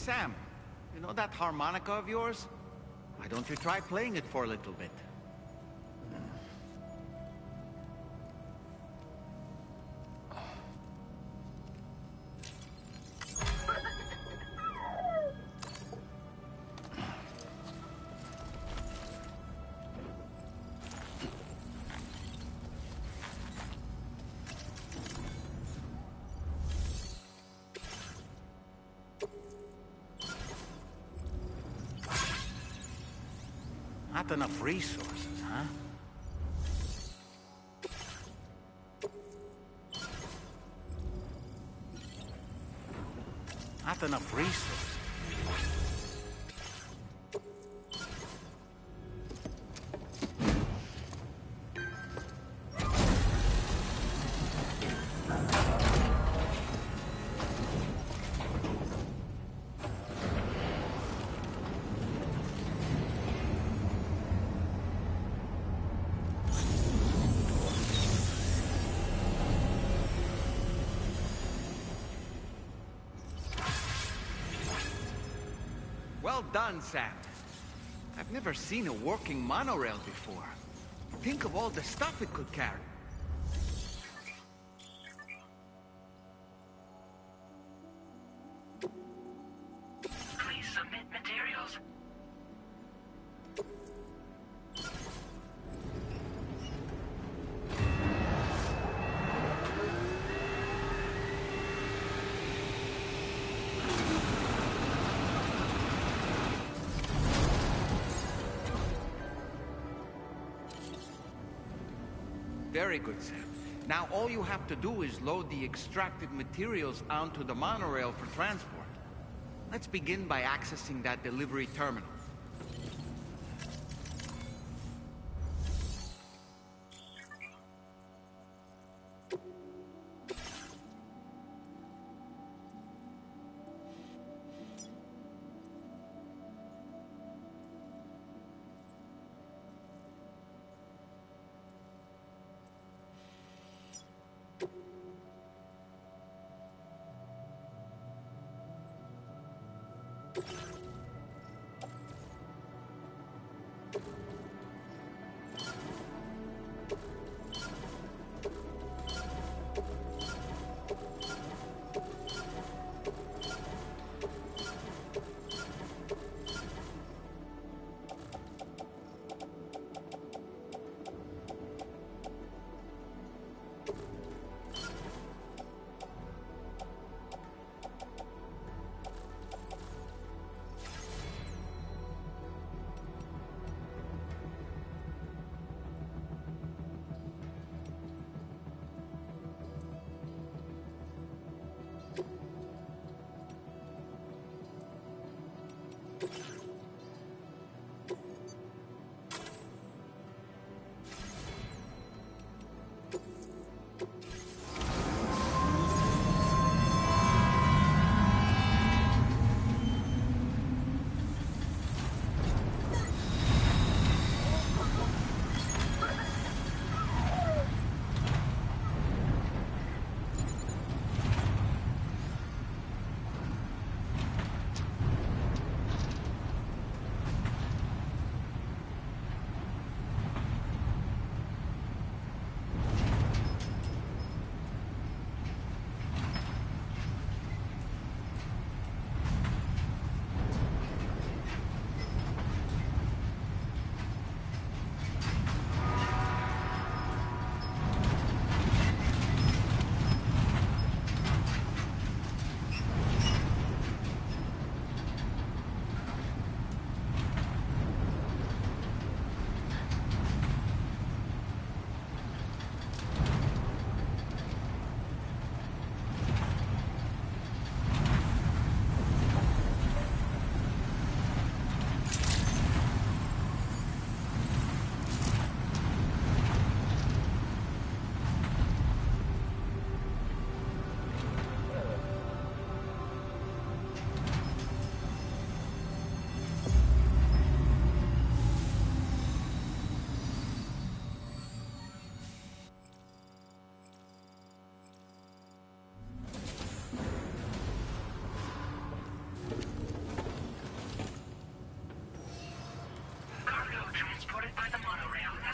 Sam, you know that harmonica of yours? Why don't you try playing it for a little bit? Not enough resources, huh? Not enough resources. Well done, Sam. I've never seen a working monorail before. Think of all the stuff it could carry. Please submit materials. Very good, Sam. Now all you have to do is load the extracted materials onto the monorail for transport. Let's begin by accessing that delivery terminal.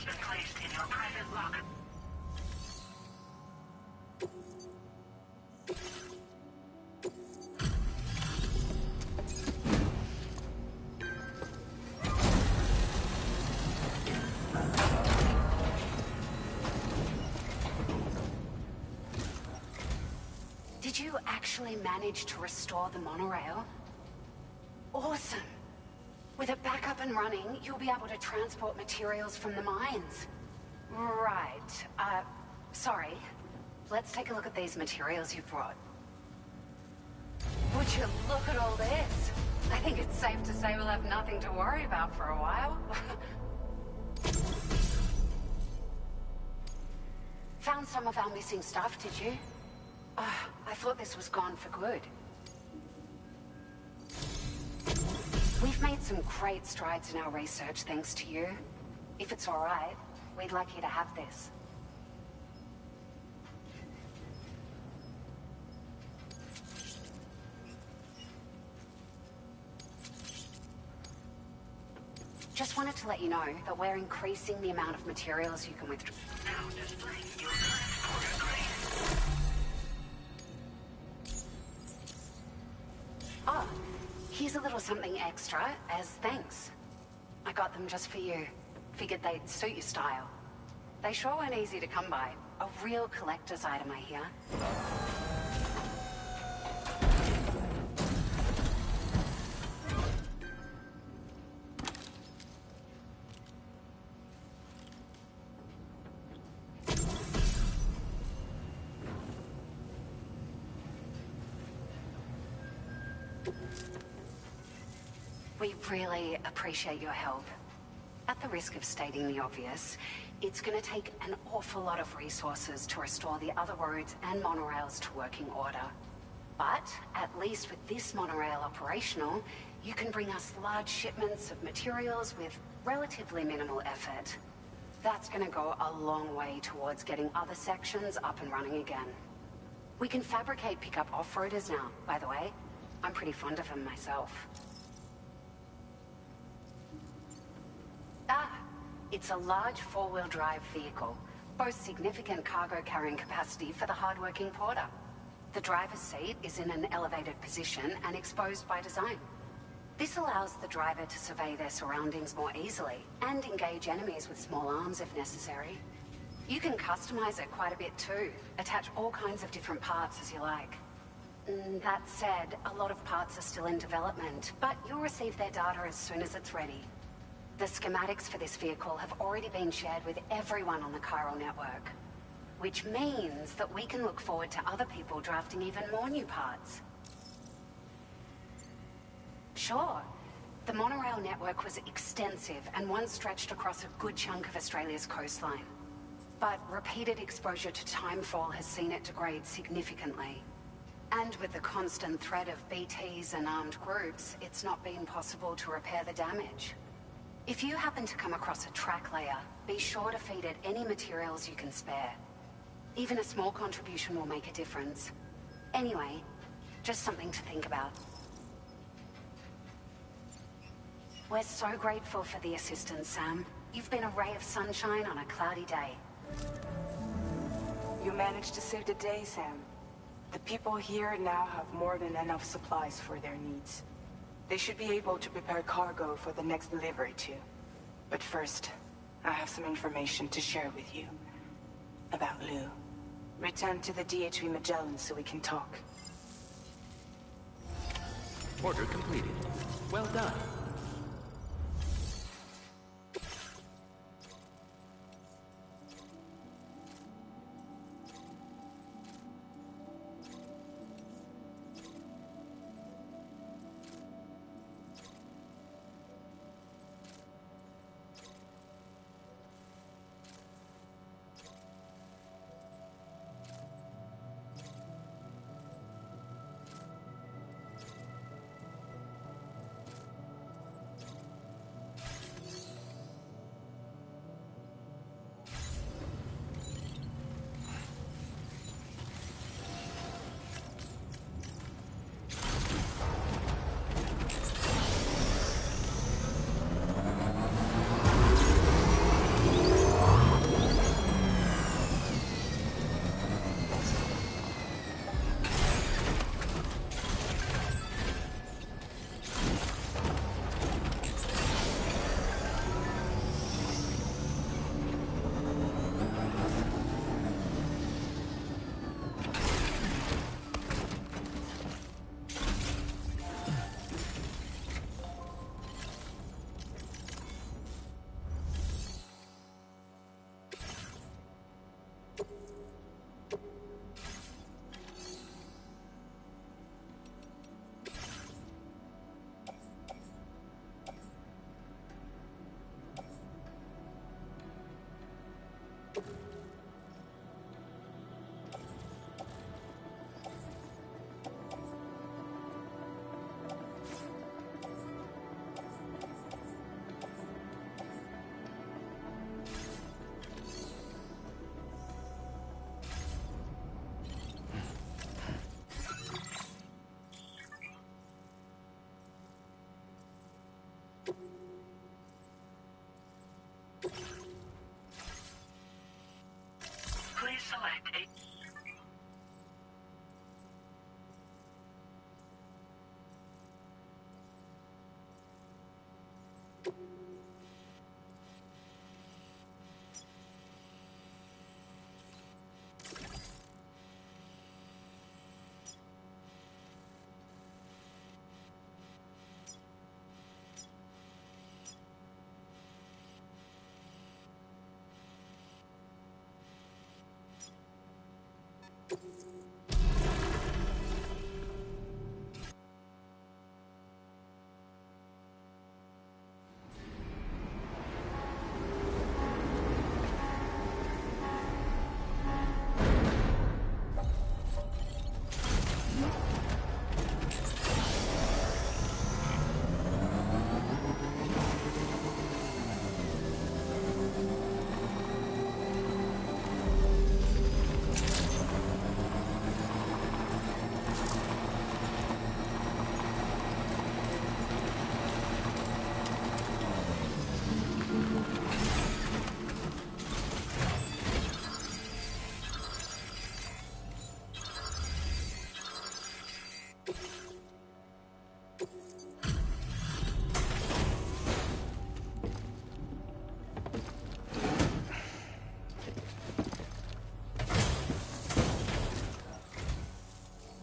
has been placed in your private lock. Did you actually manage to restore the monorail? Awesome! With it back up and running, you'll be able to transport materials from the mines. Right. Sorry. Let's take a look at these materials you've brought. Would you look at all this? I think it's safe to say we'll have nothing to worry about for a while. Found some of our missing stuff, did you? I thought this was gone for good. We've made some great strides in our research thanks to you. If it's all right, we'd like you to have this. Just wanted to let you know that we're increasing the amount of materials you can withdraw. Now displaying your transporter grade. Oh, here's a little something extra as thanks. I got them just for you. Figured they'd suit your style. They sure weren't easy to come by. A real collector's item, I hear. We really appreciate your help. At the risk of stating the obvious, it's going to take an awful lot of resources to restore the other roads and monorails to working order. But, at least with this monorail operational, you can bring us large shipments of materials with relatively minimal effort. That's going to go a long way towards getting other sections up and running again. We can fabricate pickup off-roaders now, by the way. I'm pretty fond of them myself. It's a large four-wheel drive vehicle, boasts significant cargo carrying capacity for the hard-working porter. The driver's seat is in an elevated position and exposed by design. This allows the driver to survey their surroundings more easily and engage enemies with small arms if necessary. You can customize it quite a bit too, attach all kinds of different parts as you like. That said, a lot of parts are still in development, but you'll receive their data as soon as it's ready. The schematics for this vehicle have already been shared with everyone on the chiral network, which means that we can look forward to other people drafting even more new parts. Sure, the monorail network was extensive and once stretched across a good chunk of Australia's coastline. But repeated exposure to timefall has seen it degrade significantly. And with the constant threat of BTs and armed groups, it's not been possible to repair the damage. If you happen to come across a track layer, be sure to feed it any materials you can spare. Even a small contribution will make a difference. Anyway, just something to think about. We're so grateful for the assistance, Sam. You've been a ray of sunshine on a cloudy day. You managed to save the day, Sam. The people here now have more than enough supplies for their needs. They should be able to prepare cargo for the next delivery too. But first, I have some information to share with you. About Lou. Return to the DHV Magellan so we can talk. Order completed. Well done. Please select a...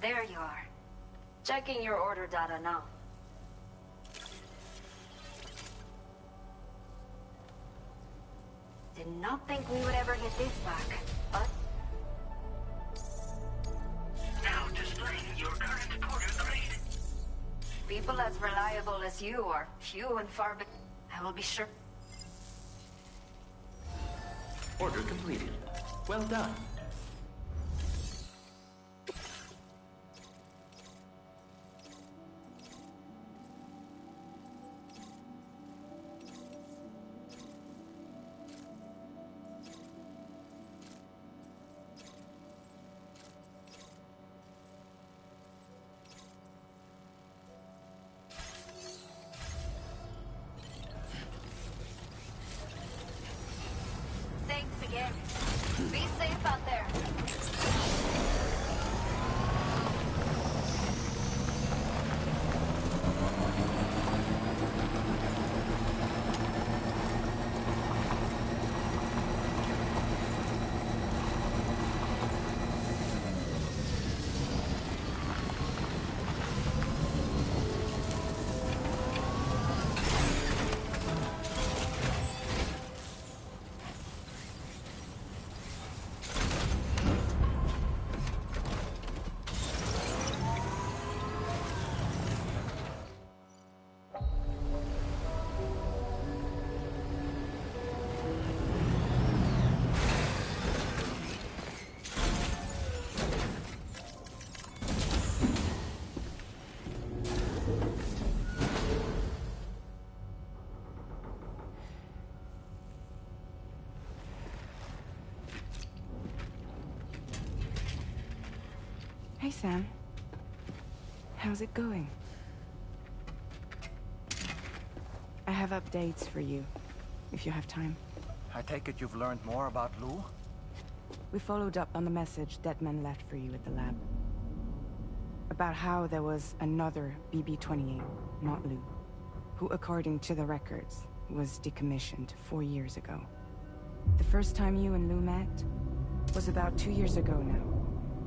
There you are. Checking your order data now. Did not think we would ever get this back, but... Now displaying your current porter grade. People as reliable as you are few and far between. I will be sure. Order completed. Well done. Thanks again. Be safe out there. Hey, Sam. How's it going? I have updates for you, if you have time. I take it you've learned more about Lou? We followed up on the message Deadman left for you at the lab. About how there was another BB-28, not Lou, who, according to the records, was decommissioned 4 years ago. The first time you and Lou met was about 2 years ago now,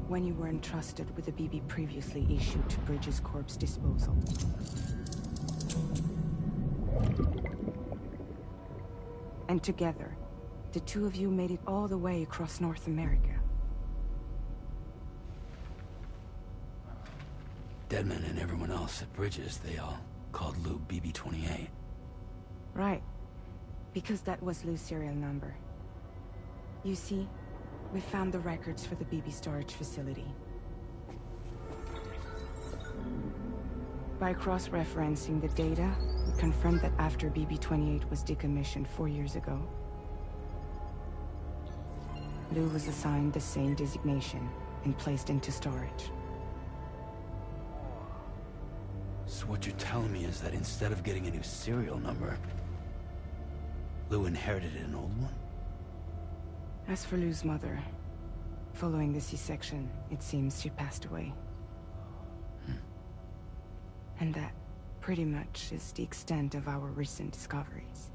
when you were entrusted with the BB previously issued to Bridges Corp's disposal. And together, the two of you made it all the way across North America. Deadman and everyone else at Bridges, they all called Lou BB-28. Right. Because that was Lou's serial number. You see, we found the records for the BB storage facility. By cross-referencing the data, we confirmed that after BB-28 was decommissioned 4 years ago, Lou was assigned the same designation and placed into storage. So what you're telling me is that instead of getting a new serial number, Lou inherited an old one? As for Lou's mother, following the C-section, it seems she passed away. And that pretty much is the extent of our recent discoveries.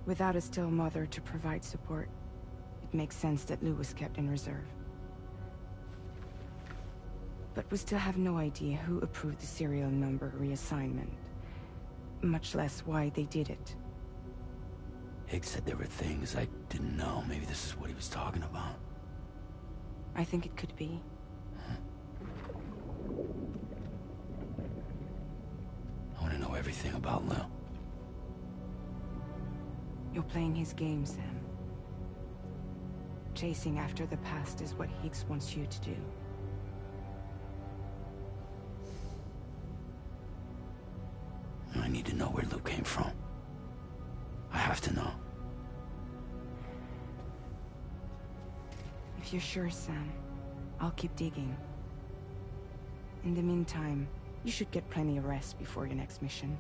Without a still mother to provide support, it makes sense that Lou was kept in reserve. But we still have no idea who approved the serial number reassignment, much less why they did it. Higgs said there were things I didn't know. Maybe this is what he was talking about. I think it could be. I want to know everything about Lou. You're playing his game, Sam. Chasing after the past is what Higgs wants you to do. I need to know where Lou came from. I have to know. If you're sure, Sam, I'll keep digging. In the meantime, you should get plenty of rest before your next mission.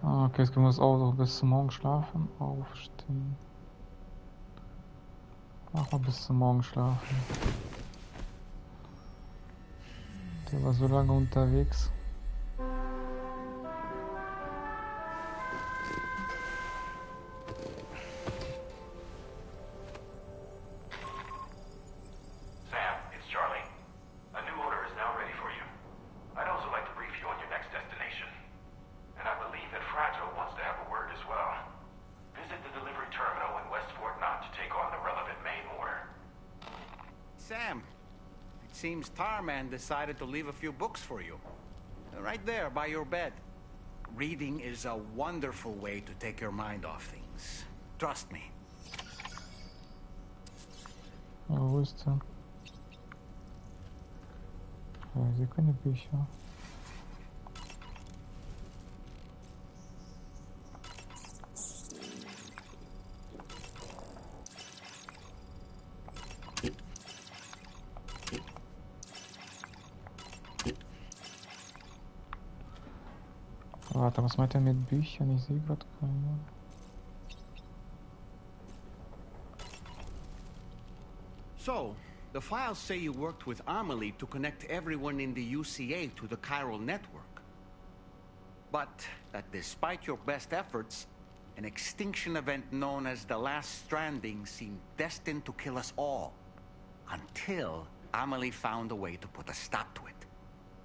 Okay, jetzt können wir das auch bis zum Morgen schlafen. Aufstehen. Machen wir bis zum Morgen schlafen. Der war so lange unterwegs. Sam, it's Charlie. A new order is now ready for you. I'd also like to brief you on your next destination. And I believe that Fragile wants to have a word as well. Visit the delivery terminal in West Fort Knott to take on the relevant main order. Sam, it seems Tarman decided to leave a few books for you. Right there, by your bed. Reading is a wonderful way to take your mind off things. Trust me. Wo ist er? Ja, hier keine Bücher. Warte, was meint er mit Büchern? Ich sehe gerade keine. So, the files say you worked with Amelie to connect everyone in the UCA to the chiral network. But that despite your best efforts, an extinction event known as the Last Stranding seemed destined to kill us all. Until Amelie found a way to put a stop to it.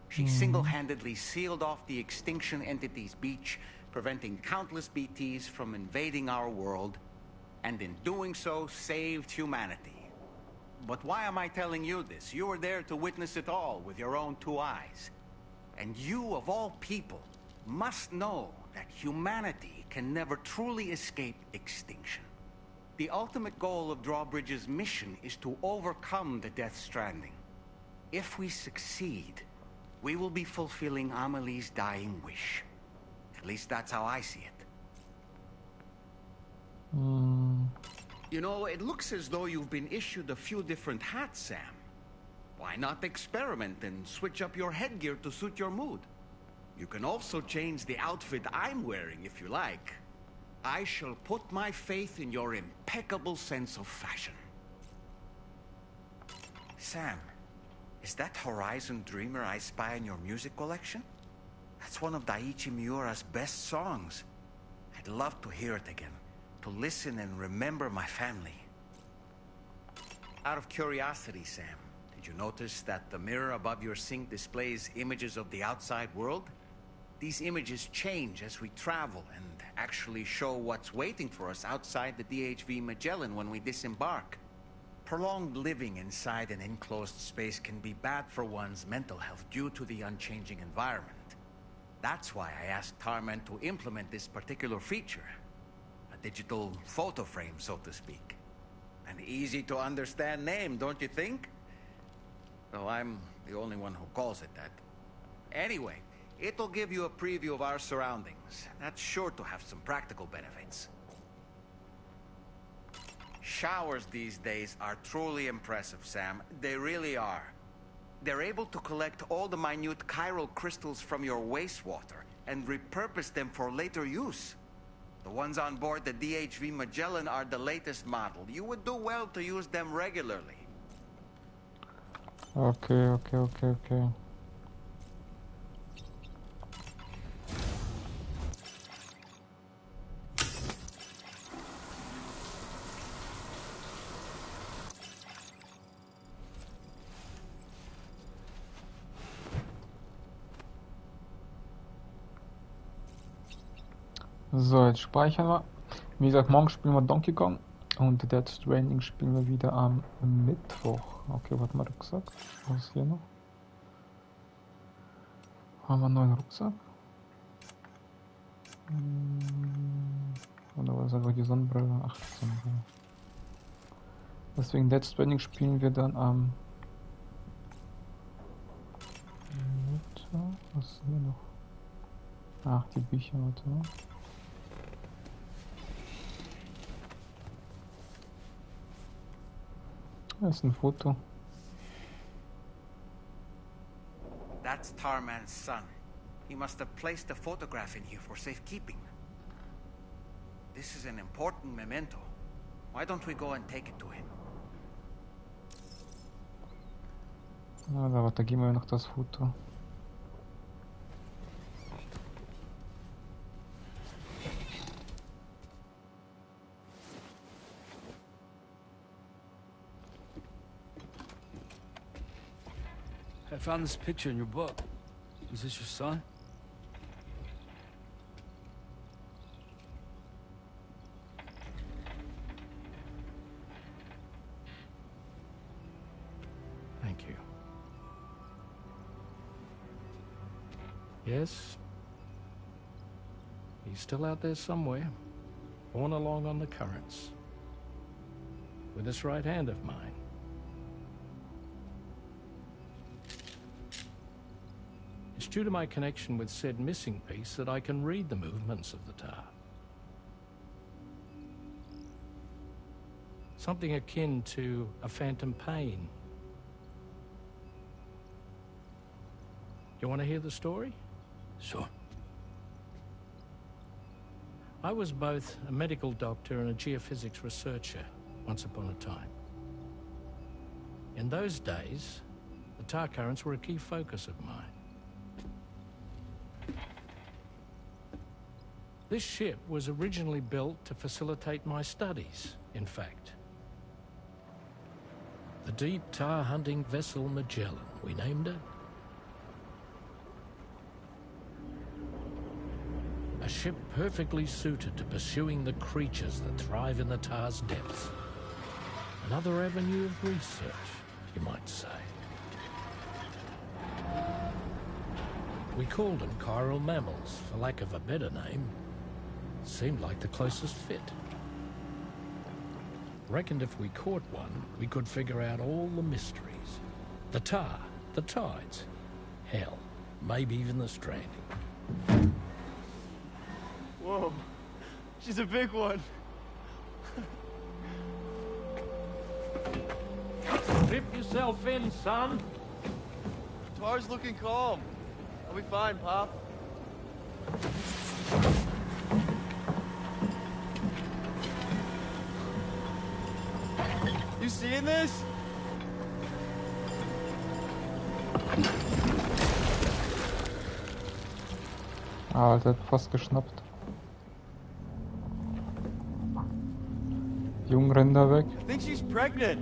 She single-handedly sealed off the extinction entity's beach, preventing countless BTs from invading our world, and in doing so, saved humanity. But why am I telling you this? You were there to witness it all with your own 2 eyes. And you, of all people, must know that humanity can never truly escape extinction. The ultimate goal of Drawbridge's mission is to overcome the Death Stranding. If we succeed, we will be fulfilling Amelie's dying wish. At least that's how I see it. You know, it looks as though you've been issued a few different hats, Sam. Why not experiment and switch up your headgear to suit your mood? You can also change the outfit I'm wearing if you like. I shall put my faith in your impeccable sense of fashion. Sam, is that Horizon Dreamer I spy in your music collection? That's one of Daiichi Miura's best songs. I'd love to hear it again, to listen and remember my family. Out of curiosity, Sam, Did you notice that the mirror above your sink displays images of the outside world? These images change as we travel and actually show what's waiting for us outside the DHV Magellan when we disembark. Prolonged living inside an enclosed space can be bad for one's mental health due to the unchanging environment. That's why I asked Tarman to implement this particular feature. A digital photo frame, so to speak. An easy to understand name, don't you think? Though I'm the only one who calls it that. Anyway, it'll give you a preview of our surroundings. That's sure to have some practical benefits. Showers these days are truly impressive, Sam. They really are. They're able to collect all the minute chiral crystals from your wastewater and repurpose them for later use. The ones on board the DHV Magellan are the latest model. You would do well to use them regularly. Okay. So, jetzt speichern wir. Wie gesagt, morgen spielen wir Donkey Kong und Dead Stranding spielen wir wieder am Mittwoch. Okay, was haben wir da gesagt? Was ist hier noch? Haben wir einen neuen Rucksack? Oder was ist einfach die Sonnenbrille? Ach, die Sonnenbrille. Deswegen Dead Stranding spielen wir dann am Mittwoch. Was ist hier noch? Ach, die Bücher, warte mal. Das ist ein Foto. That's Tarman's son. He must have placed a photograph in here for safekeeping. This is an important memento. Why don't we go and take it to him? Ja, da geben wir noch das Foto. I found this picture in your book. Is this your son? Thank you. Yes. He's still out there somewhere, borne along on the currents, with this right hand of mine. It's due to my connection with said missing piece that I can read the movements of the tar. Something akin to a phantom pain. You want to hear the story? Sure. I was both a medical doctor and a geophysics researcher once upon a time. In those days, the tar currents were a key focus of mine. This ship was originally built to facilitate my studies, in fact. The deep tar hunting vessel Magellan, we named it. A ship perfectly suited to pursuing the creatures that thrive in the tar's depths. Another avenue of research, you might say. We called them chiral mammals, for lack of a better name. Seemed like the closest fit. Reckoned if we caught one, we could figure out all the mysteries. The tar, the tides, hell, maybe even the stranding. Whoa, she's a big one. Strip yourself in, son. Tar's looking calm. I'll be fine, Pop. You seeing this? Ah, der hat fast geschnappt. Jungrinder weg. I think she's pregnant.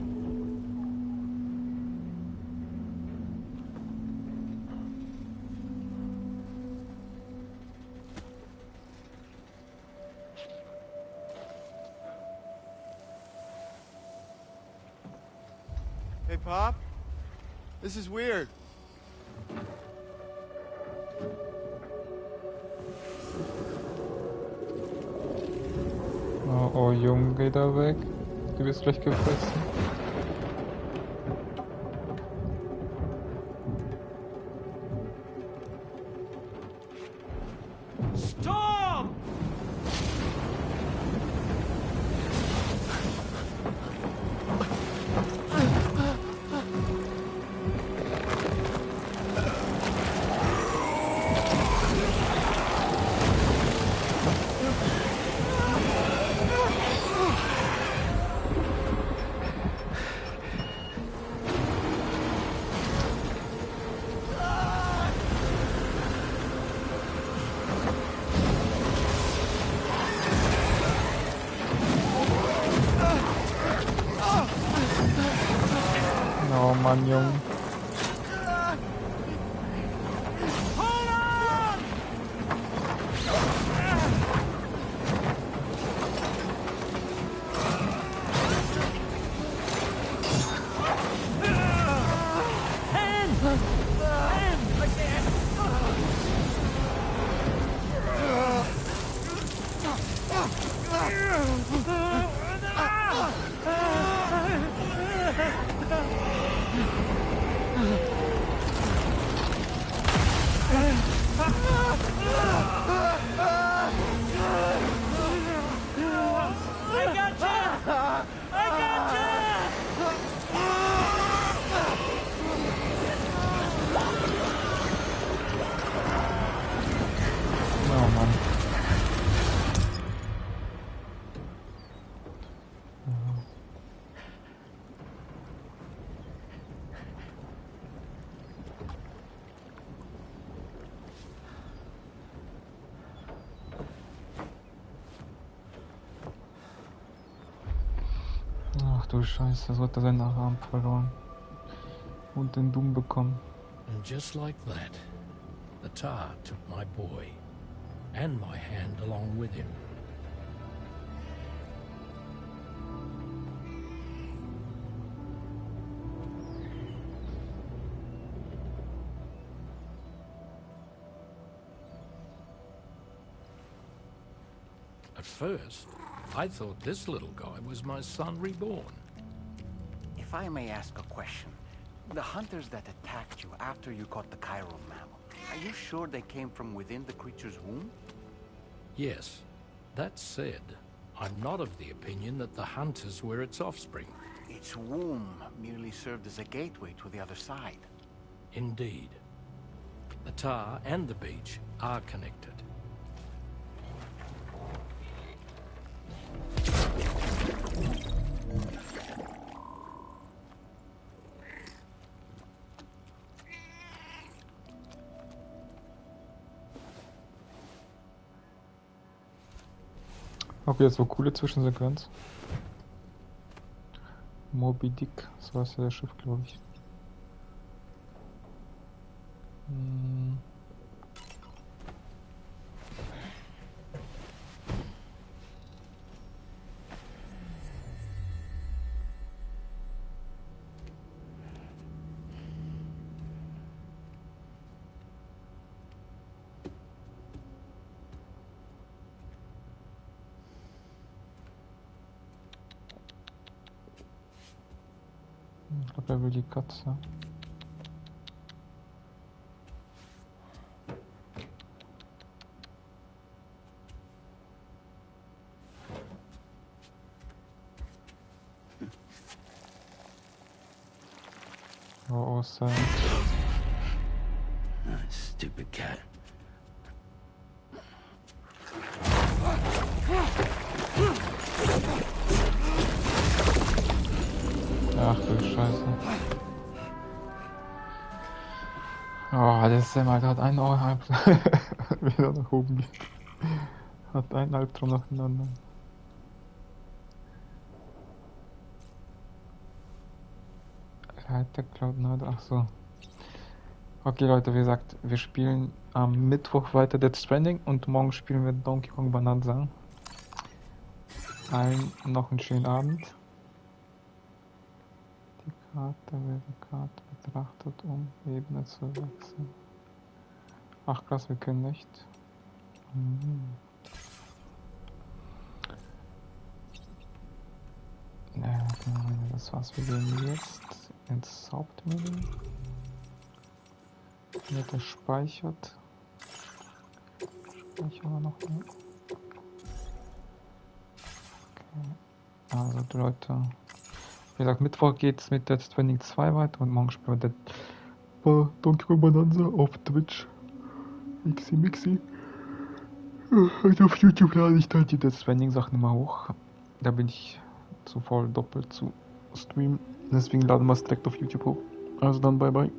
Pop? This is weird. Oh, oh Junge, geh da weg. Du wirst gleich gefressen. Storm! Oh Mann, Junge. Ach du Scheiße, so hat er seinen Arm verloren. Und den Dumm bekommen. And just like that, the tar took my boy, and my hand along with him. At first, I thought this little guy was my son reborn. If I may ask a question, the hunters that attacked you after you caught the chiral mammal, are you sure they came from within the creature's womb? Yes. That said, I'm not of the opinion that the hunters were its offspring. Its womb merely served as a gateway to the other side. Indeed. The tar and the beach are connected. Okay, jetzt so coole Zwischensequenz. Moby Dick, so heißt ja das Schiff, glaube ich. Ich glaube, er will die Katze. Oh, Sam. Stupid cat. Ach du Scheiße. Oh, das Sam hat einen Albtraum. Wieder nach oben geht. Hat einen Albtraum nach dem anderen. Reiter Cloud9, ach so. Okay Leute, wie gesagt, wir spielen am Mittwoch weiter Death Stranding und morgen spielen wir Donkey Kong Bonanza. Allen noch einen schönen Abend. Die Karte wird die Karte betrachtet, um Ebene zu wechseln. Ach krass, wir können nicht. Ja, das war's. Wir gehen jetzt ins Hauptmenü. Wird gespeichert. Speichern wir noch mal. Okay. Also die Leute. Wie gesagt, Mittwoch geht's mit Death Stranding 2 weiter und morgen spielen wir Donkey Kong Bonanza auf Twitch. Mixi. Und auf YouTube lade ich dann die Death Stranding Sachen immer hoch. Da bin ich zu faul doppelt zu streamen. Deswegen laden wir es direkt auf YouTube hoch. Also dann bye bye.